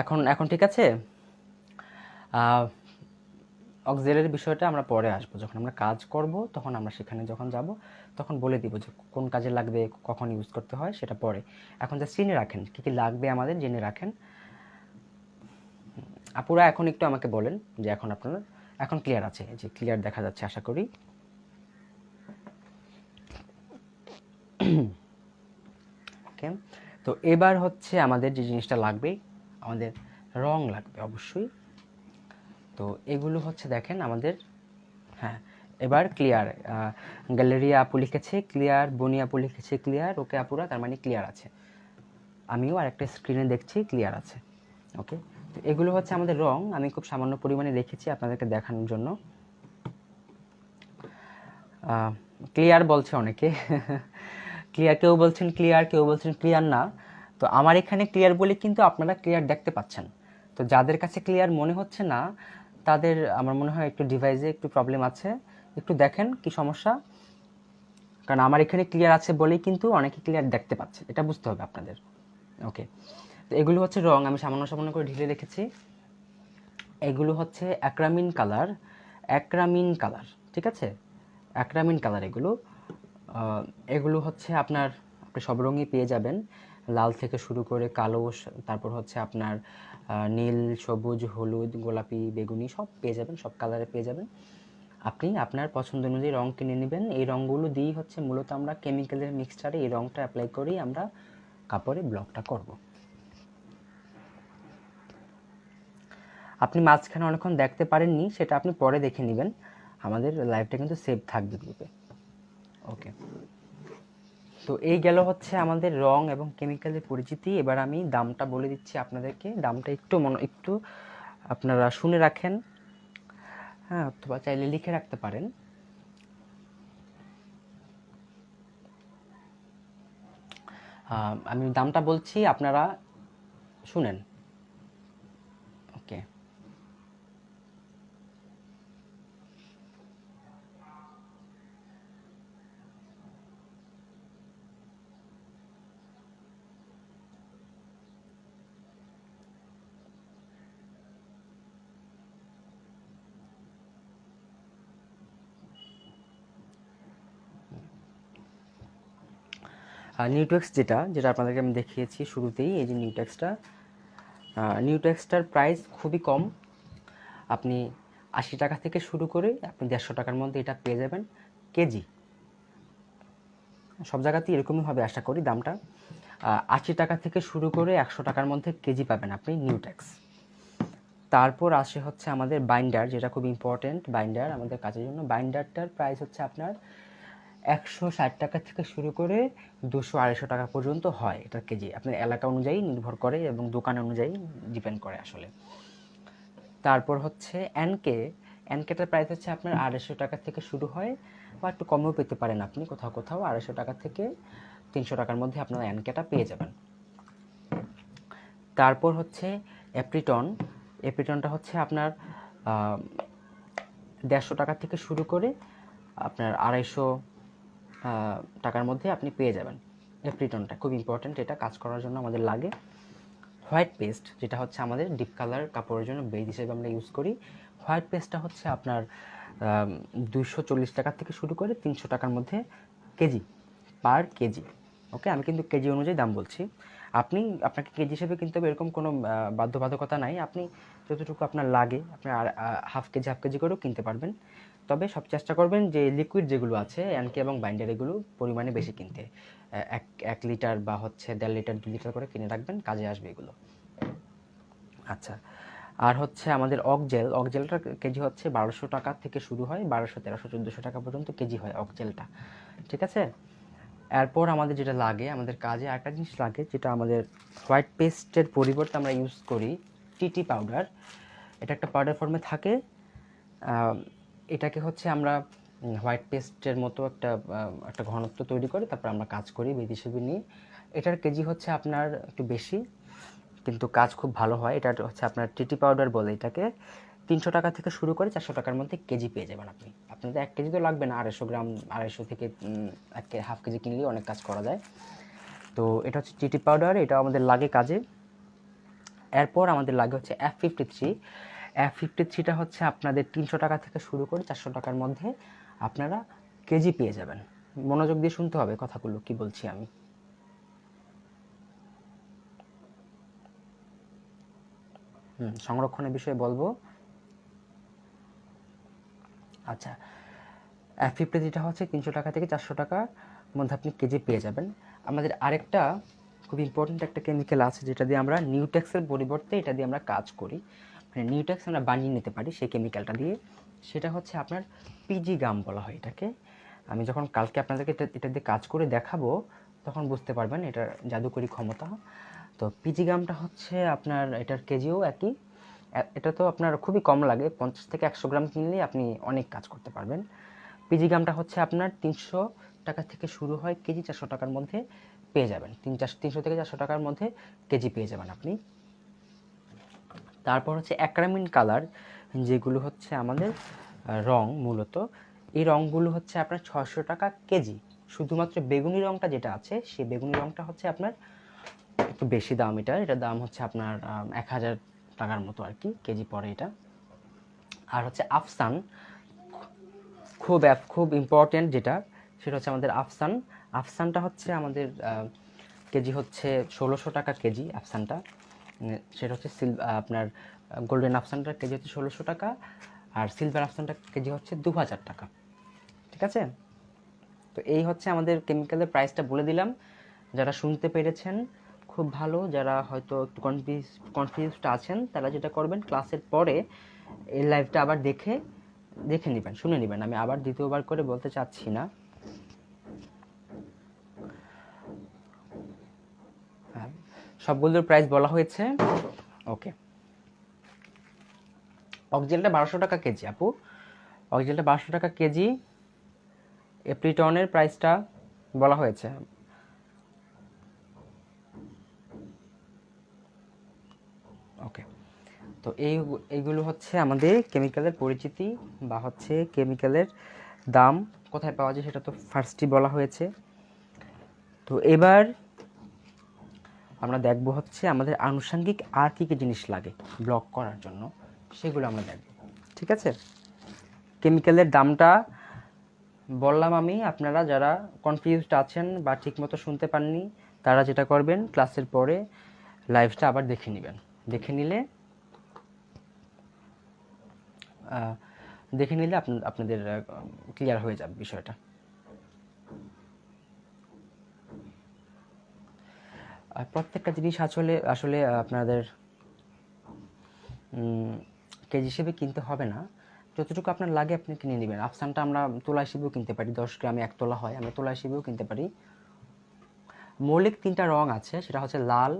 এখন এখন ঠিক আছে। অক্সিলারি বিষয়টা আমরা পরে আসবো, যখন আমরা কাজ করব তখন আমরা সেখানে যখন যাব তখন বলে দিব যে কোন কাজে লাগবে, কখন ইউজ করতে হয়, সেটা পরে। এখন যা জেনে রাখেন কী কী লাগবে আমাদের, জেনে রাখেন। আপুরা এখন একটু আমাকে বলেন যে এখন আপনার এখন ক্লিয়ার আছে, যে ক্লিয়ার দেখা যাচ্ছে আশা করি। ওকে, তো এবার হচ্ছে আমাদের যে জিনিসটা লাগবে, আমাদের রং লাগবে অবশ্যই। তো এগুলো হচ্ছে দেখেন আমাদের, হ্যাঁ এবার ক্লিয়ার। গ্যালেরিয়া আপু লিখেছে ক্লিয়ার, বনি আপু লিখেছে ক্লিয়ার। ওকে আপুরা, তার মানে ক্লিয়ার আছে। আমিও আরেকটা স্ক্রিনে দেখছি ক্লিয়ার আছে। ওকে, তো এগুলো হচ্ছে আমাদের রং, আমি খুব সামান্য পরিমাণে রেখেছি আপনাদেরকে দেখানোর জন্য। ক্লিয়ার বলছে অনেকে ক্লিয়ার, কেউ বলছেন ক্লিয়ার, কেউ বলছেন ক্লিয়ার না। তো আমার এখানে ক্লিয়ার বলে কিন্তু আপনারা ক্লিয়ার দেখতে পাচ্ছেন। তো যাদের কাছে ক্লিয়ার মনে হচ্ছে না, তাদের আমার মনে হয় একটু ডিভাইসে একটু প্রবলেম আছে, একটু দেখেন কি সমস্যা। কারণ আমার এখানে ক্লিয়ার আছে বলেই কিন্তু অনেকে ক্লিয়ার দেখতে পাচ্ছে, এটা বুঝতে হবে আপনাদের। ওকে, তো এগুলো হচ্ছে রং, আমি সামান্য সামান্য করে ঢেলে রেখেছি। এগুলো হচ্ছে অ্যাক্রামিন কালার, অ্যাক্রামিন কালার, ঠিক আছে, অ্যাক্রামিন কালার এগুলো। এগুলো হচ্ছে আপনার, আপনি সব রঙই পেয়ে যাবেন, লাল থেকে শুরু করে কালো, তারপর হচ্ছে আপনার নীল, সবুজ, হলুদ, গোলাপি, বেগুনি সব পেয়ে যাবেন, সব কালারে পেয়ে যাবেন। আপনি আপনার পছন্দ অনুযায়ী রং কিনে নেবেন। এই রঙগুলো দিয়েই হচ্ছে মূলত আমরা কেমিক্যালের মিক্সচারে এই রঙটা অ্যাপ্লাই করেই আমরা কাপড়ে ব্লকটা করব। আপনি মাঝখানে অনেকক্ষণ দেখতে পারেননি, সেটা আপনি পরে দেখে নেবেন, আমাদের লাইভটা কিন্তু সেভ থাকবে গ্রুপে। ওকে, তো এই গেল হচ্ছে আমাদের রং এবং কেমিক্যালের পরিচিতি। এবার আমি দামটা বলে দিচ্ছি আপনাদেরকে, দামটা একটু আপনারা শুনে রাখেন, হ্যাঁ, অথবা চাইলে লিখে রাখতে পারেন। আমি দামটা বলছি, আপনারা শুনেন। ওকে, নিউটেক্স যেটা যেটা আপনাদেরকে আমি দেখিয়েছি শুরুতেই, এই যে নিউটেক্সটা, নিউটেক্সটার প্রাইস খুবই কম। আপনি 80 টাকা থেকে শুরু করে আপনি 150 টাকার মধ্যে এটা পেয়ে যাবেন কেজি। সব জায়গাতেই এরকমই হবে আশা করি দামটা। 80 টাকা থেকে শুরু করে 100 টাকার মধ্যে কেজি পাবেন আপনি নিউটেক্স। তারপর আসে হচ্ছে আমাদের বাইন্ডার, যেটা খুব ইম্পর্টেন্ট, বাইন্ডার আমাদের কাজের জন্য। বাইন্ডারটার প্রাইস হচ্ছে আপনার 160 টাকা থেকে শুরু করে 200-250 টাকা পর্যন্ত হয় এটা কেজি, আপনার এলাকা অনুযায়ী নির্ভর করে এবং দোকান অনুযায়ী ডিপেন্ড করে আসলে। তারপর হচ্ছে এনকে, এনকেটার প্রাইস হচ্ছে আপনার 250 টাকা থেকে শুরু হয়, বা একটু কমেও পেতে পারেন আপনি, কোথাও কোথাও 250 টাকা থেকে 300 টাকার মধ্যে আপনারা এনকেটা পেয়ে যাবেন। তারপর হচ্ছে এপ্রিটন, এপ্রিটনটা হচ্ছে আপনার 150 টাকা থেকে শুরু করে আপনার 250 টাকার মধ্যে আপনি পেয়ে যাবেন। এপ্রিটনটা খুব ইম্পর্ট্যান্ট, এটা কাজ করার জন্য আমাদের লাগে। হোয়াইট পেস্ট, যেটা হচ্ছে আমাদের ডিপ কালার কাপড়ের জন্য বেজ হিসেবে আমরা ইউজ করি। হোয়াইট পেস্টটা হচ্ছে আপনার 240 টাকা থেকে শুরু করে 300 টাকার মধ্যে কেজি পার কেজি। ওকে, আমি কিন্তু কেজি অনুযায়ী দাম বলছি। আপনাকে কেজি হিসেবে কিনতে হবে এরকম কোনো বাধ্যবাধকতা নাই। আপনি যতটুকু আপনার লাগে আপনি আর হাফ কেজি করেও কিনতে পারবেন। তবে সব চেষ্টা করবেন যে লিকুইড যেগুলো আছে অ্যানকি এবং বাইন্ডার এগুলো পরিমাণে বেশি কিনতে। 1 লিটার বা হচ্ছে 1.5 লিটার 2 লিটার করে কিনে রাখবেন, কাজে আসবে এগুলো। আচ্ছা, আর হচ্ছে আমাদের অকজেলটার কেজি হচ্ছে 1200 টাকা থেকে শুরু হয়, 1200, 1300, 1400 টাকা পর্যন্ত কেজি হয় অকজেলটা। ঠিক আছে। এরপর আমাদের যেটা লাগে, আমাদের কাজে আরেকটা জিনিস লাগে যেটা আমাদের হোয়াইট পেস্টের পরিবর্তে আমরা ইউজ করি টিটি পাউডার। এটা একটা পাউডার ফর্মে থাকে। এটাকে হচ্ছে আমরা হোয়াইট পেস্টের মতো একটা ঘনত্ব তৈরি করে তারপর আমরা কাজ করি বিদেশি নিয়ে। এটার কেজি হচ্ছে আপনার একটু বেশি, কিন্তু কাজ খুব ভালো হয়। এটা হচ্ছে আপনার টিটি পাউডার বলে এটাকে। 300 টাকা থেকে শুরু করে 400 টাকার মধ্যে কেজি পেয়ে যাবেন আপনি। আপনাদের 1 কেজি তো লাগবে না, 250 গ্রাম, 250 থেকে হাফ কেজি কিনলেই অনেক কাজ করা যায়। তো এটা হচ্ছে টিটি পাউডার, এটা আমাদের লাগে কাজে। এরপর আমাদের লাগে হচ্ছে F53। F53টা হচ্ছে আপনাদের 300 টাকা থেকে শুরু করে 400 টাকার মধ্যে আপনারা কেজি পেয়ে যাবেন। মনোযোগ দিয়ে শুনতে হবে কথাগুলো কি বলছি আমি। সংরক্ষণের বিষয়ে বলবো। আচ্ছা, F53 হচ্ছে 300 টাকা থেকে 400 টাকার মধ্যে আপনি কেজি পেয়ে যাবেন। আমাদের আরেকটা খুব ইম্পর্টেন্ট একটা কেমিক্যাল আছে যেটা দিয়ে আমরা নিউটেক্সের পরিবর্তে এটা দিয়ে আমরা কাজ করি, মানে নিউটেক্স আমরা বানিয়ে নিতে পারি সেই কেমিক্যালটা দিয়ে। সেটা হচ্ছে আপনার পিজি গাম বলা হয় এটাকে। আমি যখন কালকে আপনাদেরকে এটা দিয়ে কাজ করে দেখাবো তখন বুঝতে পারবেন এটার জাদুকরী ক্ষমতা। তো পিজি গামটা হচ্ছে আপনার, এটার কেজিও একই। এটা তো আপনার খুবই কম লাগে, 50 থেকে 100 গ্রাম কিনলেই আপনি অনেক কাজ করতে পারবেন। পিজি গামটা হচ্ছে আপনার 300 টাকা থেকে শুরু হয়, কেজি 400 টাকার মধ্যে পেয়ে যাবেন। 300 থেকে 400 টাকার মধ্যে কেজি পেয়ে যাবেন আপনি। তারপর হচ্ছে অ্যাক্রামিন কালার, যেগুলো হচ্ছে আমাদের রং। মূলত এই রঙগুলো হচ্ছে আপনার 600 টাকা কেজি। শুধুমাত্র বেগুনি রঙটা যেটা আছে সেই বেগুনি রঙটা হচ্ছে আপনার একটু বেশি দাম। এটার দাম হচ্ছে আপনার 1000 টাকার মতো আর কি কেজি পড়ে এটা। আর হচ্ছে আফসান, খুব ইম্পর্টেন্ট যেটা, সেটা হচ্ছে আমাদের আফসানটা হচ্ছে আমাদের কেজি হচ্ছে 1600 টাকা কেজি আফসানটা। সেটা হচ্ছে আপনার গোল্ডেন আফসানটার কেজি হচ্ছে 1600 টাকা, আর সিলভার আফসানটার কেজি হচ্ছে 2000 টাকা। ঠিক আছে। তো এই হচ্ছে আমাদের কেমিক্যালের প্রাইসটা বলে দিলাম। যারা শুনতে পেরেছেন খুব ভালো, যারা হয়তো একটু কনফিউজড আছেন তারা যেটা করবেন, ক্লাসের পরে এই লাইভটা আবার দেখে নেবেন, শুনে নেবেন। আমি আবার দ্বিতীয়বার করে বলতে চাচ্ছি না। হ্যাঁ, সবগুলোর প্রাইস বলা হয়েছে। ওকে, অক্সিজেনটা 1200 টাকা কেজি আপু, অক্সিজেনটা 1200 টাকা কেজি। এপ্রিটনের প্রাইসটা বলা হয়েছে। ওকে, তো এইগুলো হচ্ছে আমাদের কেমিক্যালের পরিচিতি বা হচ্ছে কেমিক্যালের দাম কোথায় পাওয়া যায় সেটা তো ফার্স্টই বলা হয়েছে। তো এবার আমরা দেখব হচ্ছে আমাদের আনুষঙ্গিক আর কী কী জিনিস লাগে ব্লক করার জন্য, সেগুলো আমরা দেখব। ঠিক আছে। কেমিক্যালের দামটা বললাম আমি। আপনারা যারা কনফিউজড আছেন বা ঠিকমতো শুনতে পাননি তারা যেটা করবেন, ক্লাসের পরে লাইভটা আবার দেখে নেবেন। দেখে নিলে আপনাদের ক্লিয়ার হয়ে যাবে বিষয়টা। আর প্রত্যেকটা জিনিস আসলে আপনাদের কেজি হিসেবে কিনতে হবে না, যতটুকু আপনার লাগে আপনি কিনে নেবেন। আফসানটা আমরা তোলা হিসেবেও কিনতে পারি, 10 গ্রামে 1 তোলা হয়, আমরা তোলা হিসেবেও কিনতে পারি। মৌলিক 3টা রং আছে, সেটা হচ্ছে লাল,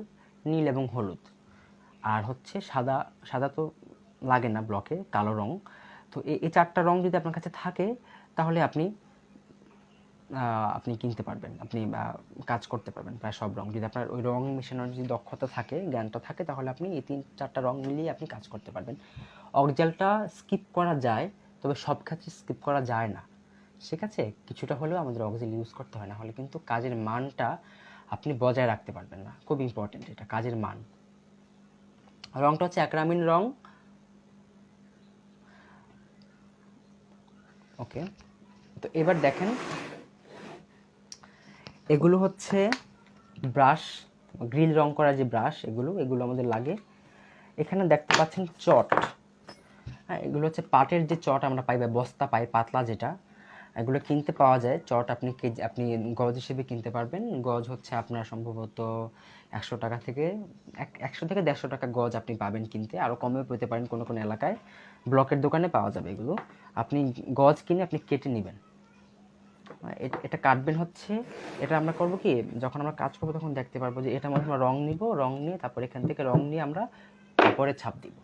নীল এবং হলুদ। আর হচ্ছে সাদা। সাদা তো লাগে না ব্লকে, কালো রং। তো এই 4টা রং যদি আপনার কাছে থাকে তাহলে আপনি কিনতে পারবেন, আপনি কাজ করতে পারবেন প্রায় সব রং। যদি আপনার ওই রং মেশানোর যদি দক্ষতা থাকে, জ্ঞানটা থাকে, তাহলে আপনি এই 3-4টা রং মিলিয়ে আপনি কাজ করতে পারবেন। অক্সিজেনটা স্কিপ করা যায়, তবে সব ক্ষেত্রে স্কিপ করা যায় না। ঠিক আছে, কিছুটা হলেও আমাদের অক্সিজেন ইউজ করতে হয়, না হলে কিন্তু কাজের মানটা আপনি বজায় রাখতে পারবেন না। খুব ইম্পর্টেন্ট এটা, কাজের মান। রংটা হচ্ছে অ্যাক্রামিন রং। ওকে, তো এবার দেখেন এগুলো হচ্ছে ব্রাশ, গ্রিল রং করার যে ব্রাশ, এগুলো আমাদের লাগে। এখানে দেখতে পাচ্ছেন চট, হ্যাঁ, এগুলো হচ্ছে পাটের যে চট আমরা পাই বা বস্তা পাই পাতলা যেটা, এগুলো কিনতে পাওয়া যায়। চট আপনি কেজি, আপনি গজ হিসেবে কিনতে পারবেন। গজ হচ্ছে আপনার সম্ভবত 100 টাকা থেকে 100 থেকে 150 টাকা গজ আপনি পাবেন কিনতে, আরও কমেও পেতে পারেন কোনো কোনো এলাকায়। ব্লকের দোকানে পাওয়া যাবে এগুলো। আপনি গজ কিনে আপনি কেটে নেবেন। এটা কাটবেন হচ্ছে, এটা আমরা করব কি, যখন আমরা কাজ করবো তখন দেখতে পারবো যে এটার মধ্যে আমরা রং নিব, রং নিয়ে তারপর এখান থেকে রং নিয়ে আমরা কাপড়ে ছাপ দিব।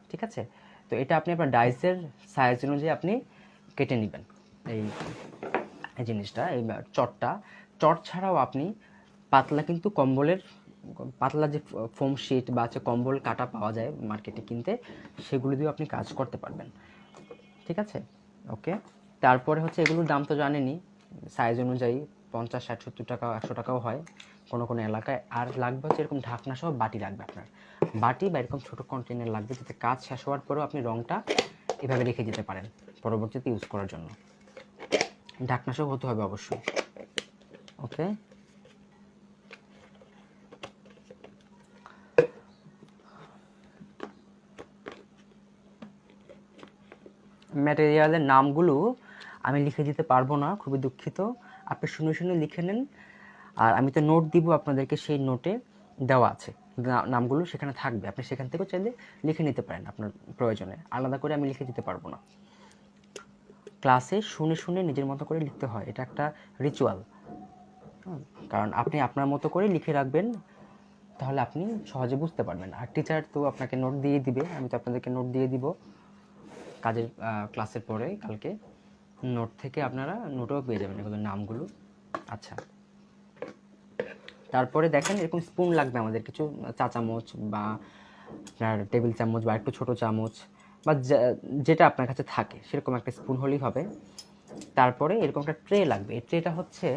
ঠিক আছে? তো এটা আপনি আপনার ডাইসের সাইজ অনুযায়ী আপনি কেটে নেবেন এই এই জিনিসটা, এই চটটা। চট ছাড়াও আপনি পাতলা কিন্তু কম্বলের, পাতলা যে ফোম শিট বা হচ্ছে কম্বল কাটা পাওয়া যায় মার্কেটে কিনতে, সেগুলো দিয়েও আপনি কাজ করতে পারবেন। ঠিক আছে? ওকে। তারপরে হচ্ছে এগুলোর দাম তো জানেনই, সাইজ অনুযায়ী 50, 60, 70 টাকা, 100 টাকাও হয় কোনো কোনো এলাকায়। আর লাগবে হচ্ছে এরকম ঢাকনা সহ বাটি লাগবে আপনার, বাটি বা এরকম ছোটো কন্টেনার লাগবে, যাতে কাজ শেষ হওয়ার পরেও আপনি রঙটা এভাবে রেখে দিতে পারেন পরবর্তীতে ইউজ করার জন্য। ঢাকনা সহ হতে হবে অবশ্যই। ওকে। ম্যাটেরিয়ালের নামগুলো আমি লিখে দিতে পারবো না, খুবই দুঃখিত। আপনি শুনে শুনে লিখে নেন, আর আমি তো নোট দিব আপনাদেরকে, সেই নোটে দেওয়া আছে নামগুলো, সেখানে থাকবে, আপনি সেখান থেকেও চাইলে লিখে নিতে পারেন আপনার প্রয়োজনে। আলাদা করে আমি লিখে দিতে পারবো না। ক্লাসে শুনে শুনে নিজের মতো করে লিখতে হয়, এটা একটা রিচুয়াল। কারণ আপনি আপনার মতো করে লিখে রাখবেন, তাহলে আপনি সহজে বুঝতে পারবেন। আর টিচার তো আপনাকে নোট দিয়ে দিবে, আমি তো আপনাদেরকে নোট দিয়ে দিব কাজের ক্লাসের পরে কালকে। নোট থেকে আপনারা নোটও পেয়ে যাবেন এগুলোর নামগুলো। আচ্ছা, তারপরে দেখেন এরকম স্পুন লাগবে আমাদের, কিছু চা চামচ বা আপনার টেবিল চামচ বা একটু ছোটো চামচ বা যেটা আপনার কাছে থাকে সেরকম একটা স্পুন হলেই হবে। তারপরে এরকম একটা ট্রে লাগবে। এই ট্রেটা হচ্ছে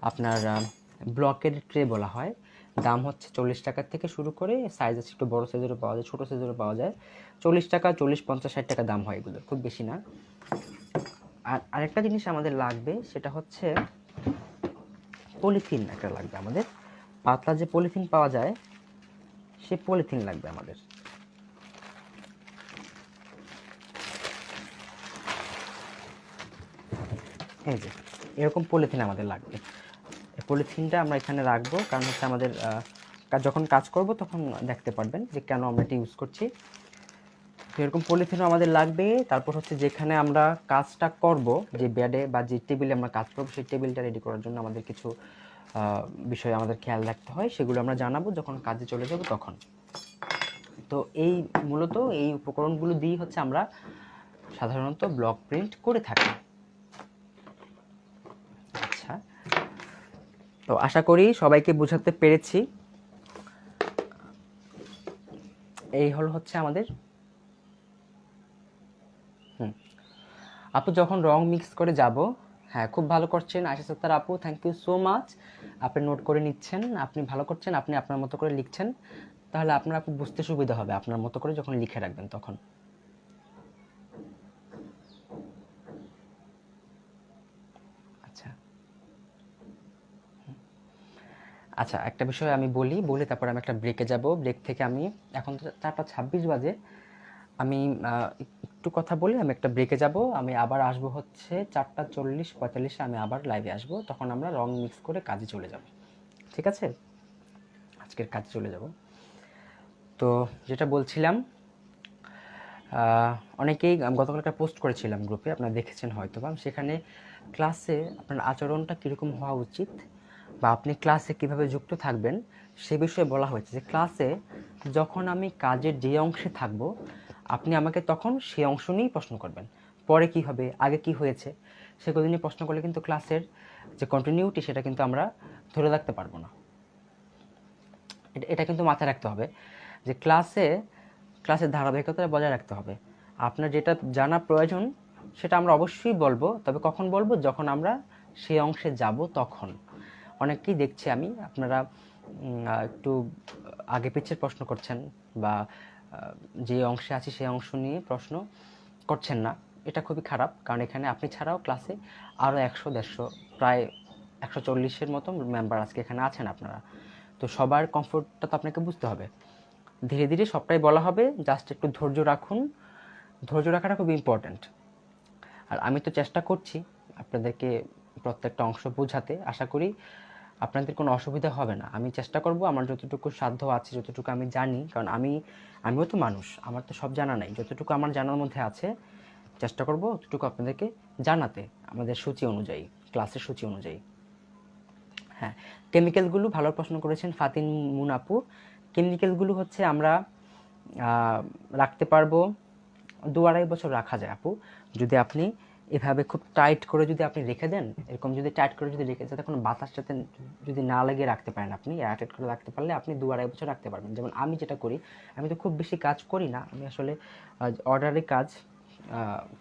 আপনার ব্লকের ট্রে বলা হয়। দাম হচ্ছে 40 টাকা থেকে শুরু করে, সাইজ আছে একটু বড়ো সাইজেরও পাওয়া যায়, ছোটো সাইজেরও পাওয়া যায়। 40 টাকা, 40, 50, 60 টাকা দাম হয় এগুলো, খুব বেশি না। আর আরেকটা জিনিস আমাদের লাগবে, সেটা হচ্ছে পলিথিন একটা লাগবে আমাদের। পাতলা যে পলিথিন পাওয়া যায়, সে পলিথিন লাগবে আমাদের। এই যে এরকম পলিথিন আমাদের লাগবে। এই পলিথিনটা আমরা এখানে রাখবো, কারণ হচ্ছে আমাদের যখন কাজ করব তখন দেখতে পারবেন যে কেন আমরা এটা ইউজ করছি। তো এরকম পলিথিনও আমাদের লাগবে। তারপর হচ্ছে যেখানে আমরা কাজটা করব, যে বেডে বা যে টেবিলে আমরা কাজ করব, সেই টেবিলটা রেডি করার জন্য আমাদের কিছু বিষয় আমাদের খেয়াল রাখতে হয়, সেগুলো আমরা জানাবো যখন কাজে চলে যাব তখন। তো এই মূলত এই উপকরণগুলো দিয়ে হচ্ছে আমরা সাধারণত ব্লক প্রিন্ট করে থাকি। আচ্ছা, তো আশা করি সবাইকে বোঝাতে পেরেছি। এই হচ্ছে আমাদের। আপু যখন রং মিক্স করে যাব, হ্যাঁ খুব ভালো করছেন আশা সত্তার আপু, থ্যাংক ইউ সো মাচ। আপনি নোট করে নিচ্ছেন, আপনি ভালো করছেন, আপনি আপনার মতো করে লিখছেন, তাহলে আপনার আপু বুঝতে সুবিধা হবে আপনার মতো করে যখন লিখে রাখবেন তখন। আচ্ছা আচ্ছা, একটা বিষয় আমি বলি তারপর আমি একটা ব্রেকে যাব। ব্রেক থেকে আমি, এখন তো 4টা 26 বাজে, আমি একটু কথা বলি, আমি একটা ব্রেকে যাব। আমি আবার আসবো হচ্ছে 4টা 40, 45-এ আমি আবার লাইভে আসবো, তখন আমরা রং মিক্স করে কাজে চলে যাব। ঠিক আছে? আজকের কাজে চলে যাব। তো যেটা বলছিলাম, অনেকেই গতকাল একটা পোস্ট করেছিলাম গ্রুপে, আপনারা দেখেছেন হয়তো বা, সেখানে ক্লাসে আপনার আচরণটা কীরকম হওয়া উচিত বা আপনি ক্লাসে কিভাবে যুক্ত থাকবেন সে বিষয়ে বলা হয়েছে। যে ক্লাসে যখন আমি কাজের যে অংশে থাকব, আপনি আমাকে তখন সেই অংশ নিয়েই প্রশ্ন করবেন। পরে কি হবে, আগে কি হয়েছে, সেগুলো নিয়ে প্রশ্ন করলে কিন্তু ক্লাসের যে কন্টিনিউটি সেটা কিন্তু আমরা ধরে রাখতে পারবো না। এটা কিন্তু মাথায় রাখতে হবে যে ক্লাসের ধারাবাহিকতা বজায় রাখতে হবে। আপনার যেটা জানা প্রয়োজন সেটা আমরা অবশ্যই বলবো, তবে কখন বলবো, যখন আমরা সেই অংশে যাব তখন। অনেককেই দেখছি আমি, আপনারা একটু আগে পিছের প্রশ্ন করছেন বা যে অংশে আছি সেই অংশ নিয়ে প্রশ্ন করছেন না। এটা খুবই খারাপ, কারণ এখানে আপনি ছাড়াও ক্লাসে আরও 100-150, প্রায় 140-এর মতো মেম্বার আজকে এখানে আছেন আপনারা। তো সবার কমফোর্টটা তো আপনাকে বুঝতে হবে। ধীরে ধীরে সবটাই বলা হবে, জাস্ট একটু ধৈর্য রাখুন। ধৈর্য রাখাটা খুব ইম্পর্ট্যান্ট। আর আমি তো চেষ্টা করছি আপনাদেরকে প্রত্যেকটা অংশ বোঝাতে। আশা করি আপনাদের কোনো অসুবিধা হবে না। আমি চেষ্টা করব আমার যতটুকু সাধ্য আছে, যতটুকু আমি জানি, কারণ আমিও তো মানুষ, আমার তো সব জানা নাই। যতটুকু আমার জানার মধ্যে আছে চেষ্টা করব ততটুকু আপনাদেরকে জানাতে, আমাদের সূচি অনুযায়ী, ক্লাসের সূচি অনুযায়ী। হ্যাঁ, কেমিক্যালগুলো ভালো প্রশ্ন করেছেন ফাতিন মুন আপু। কেমিক্যালগুলো হচ্ছে আমরা রাখতে পারবো 2-2.5 বছর রাখা যায় আপু, যদি আপনি এভাবে খুব টাইট করে যদি আপনি রেখে দেন, এরকম যদি টাইট করে যদি রেখে যাতে কোনো বাতাস যাতে যদি না লাগিয়ে রাখতে পারেন, আপনি এয়ারটাইট করে রাখতে পারলে আপনি 2-2.5 বছর রাখতে পারবেন। যেমন আমি যেটা করি, আমি তো খুব বেশি কাজ করি না, আমি আসলে অর্ডারে কাজ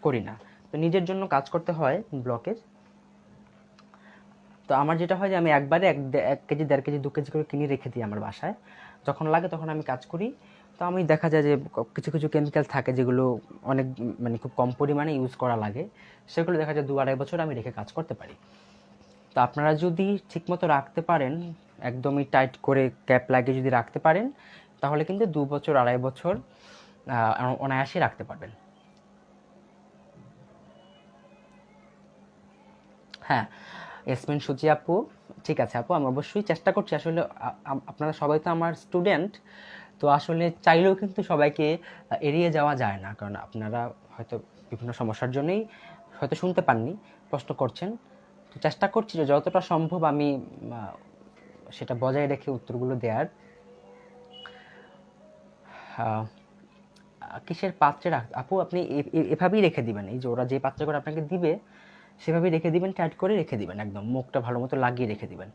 করি না, তো নিজের জন্য কাজ করতে হয় ব্লকের। তো আমার যেটা হয় যে আমি একবারে 1 কেজি 1.5 কেজি 2 কেজি করে কিনে রেখে দিই আমার বাসায়, যখন লাগে তখন আমি কাজ করি। তো আমি দেখা যায় যে কিছু কিছু কেমিক্যাল থাকে যেগুলো অনেক মানে খুব কম পরিমাণে ইউজ করা লাগে, সেগুলো দেখা যায় 2-2.5 বছর আমি রেখে কাজ করতে পারি। তো আপনারা যদি ঠিকমতো রাখতে পারেন, একদমই টাইট করে ক্যাপ লাগিয়ে যদি রাখতে পারেন, তাহলে কিন্তু 2 বছর 2.5 বছর অনায়াসে রাখতে পারবেন। হ্যাঁ, ইয়াসমিন সুচি আপু, ঠিক আছে আপু, আমি অবশ্যই চেষ্টা করছি। আসলে আপনারা সবাই তো আমার স্টুডেন্ট, তো আসলে চাইলেও কিন্তু সবাইকে এড়িয়ে যাওয়া যায় না, কারণ আপনারা হয়তো বিভিন্ন সমস্যার জন্যই হয়তো শুনতে পাননি, প্রশ্ন করছেন। তো চেষ্টা করছি যে যতটা সম্ভব আমি সেটা বজায় রেখে উত্তরগুলো দেওয়ার। কিসের পাত্রে আপু, আপনি এভাবেই রেখে দিবেন, এই যে ওরা যে পাত্রে করে আপনাকে দিবে সেভাবেই রেখে দিবেন, টাইট করে রেখে দিবেন, একদম মুখটা ভালো মতো লাগিয়ে রেখে দিবেন।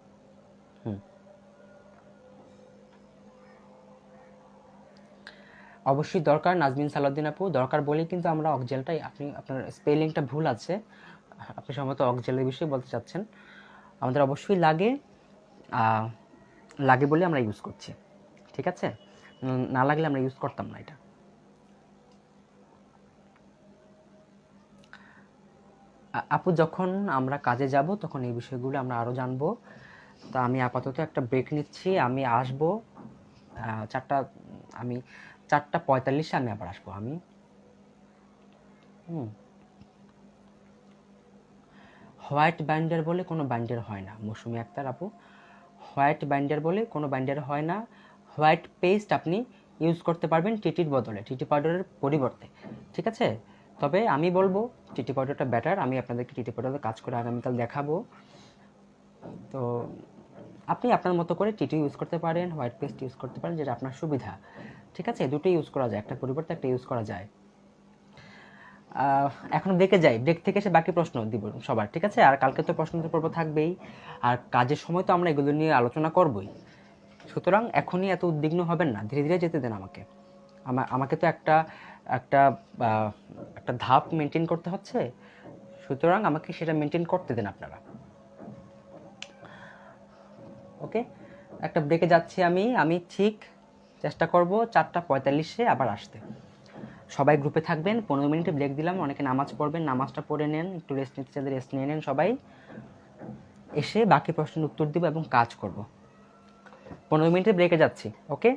অবশ্যই দরকার নাজমিন সালাউদ্দিন আপু, দরকার বলেই কিন্তু আমরা অক্সজেলটাই, আপনার স্পেলিংটা ভুল আছে, আপনি সম্ভবত অক্সজেলের বিষয়ে বলতে চাচ্ছেন। আমাদের অবশ্যই লাগে, লাগে বলে আমরা ইউজ করছি, ঠিক আছে? না লাগলে আমরা ইউজ করতাম না এটা। আপু যখন আমরা কাজে যাব তখন এই বিষয়গুলো আমরা আরও জানবো। তা আমি আপাতত একটা ব্রেক নিচ্ছি, আমি আসবো 4টা, আমি 4:45 আমি আবার আসবো আমি। হোয়াইট বাইন্ডার বলে কোনো বাইন্ডার হয় না মৌসুমী আক্তার আপু, হোয়াইট বাইন্ডার বলে কোনো বাইন্ডার হয় না। হোয়াইট পেস্ট আপনি ইউজ করতে পারবেন টিটির বদলে, টিটি পাউডারের পরিবর্তে, ঠিক আছে? তবে আমি বলবো টিটি পাউডারটা বেটার, আমি আপনাদেরকে টিটি পাউডারে কাজ করে আগামীকাল দেখাবো। তো আপনি আপনার মতো করে টিটি ইউজ করতে পারেন, হোয়াইট পেস্ট ইউজ করতে পারেন, যেটা আপনার সুবিধা, ঠিক আছে? দুটোই ইউজ করা যায়, একটা পরিবর্তে একটা ইউজ করা যায়। এখন ব্রেকে যাই, ব্রেক থেকে এসে বাকি প্রশ্ন দিব সবার, ঠিক আছে? আর কালকে তো প্রশ্ন পর্ব থাকবেই, আর কাজের সময় তো আমরা এগুলো নিয়ে আলোচনা করবই। সুতরাং এখনই এত উদ্বিগ্ন হবেন না, ধীরে ধীরে যেতে দেন আমাকে। আমাকে তো একটা একটা একটা ধাপ মেনটেন করতে হচ্ছে, সুতরাং আমাকে সেটা মেনটেন করতে দেন আপনারা। ওকে, একটা ব্রেকে যাচ্ছি আমি ঠিক চেষ্টা করব 4:45 আবার আসতে। সবাই গ্রুপে থাকবেন, 15 মিনিটে ব্রেক দিলাম, অনেকে নামাজ পড়বেন, নামাজটা পড়ে নেন, একটু রেস্ট নিতে চাইলে রেস্ট নিয়ে নেন সবাই, এসে বাকি প্রশ্নের উত্তর দিব এবং কাজ করব। 15 মিনিটে ব্রেকে যাচ্ছি, ওকে?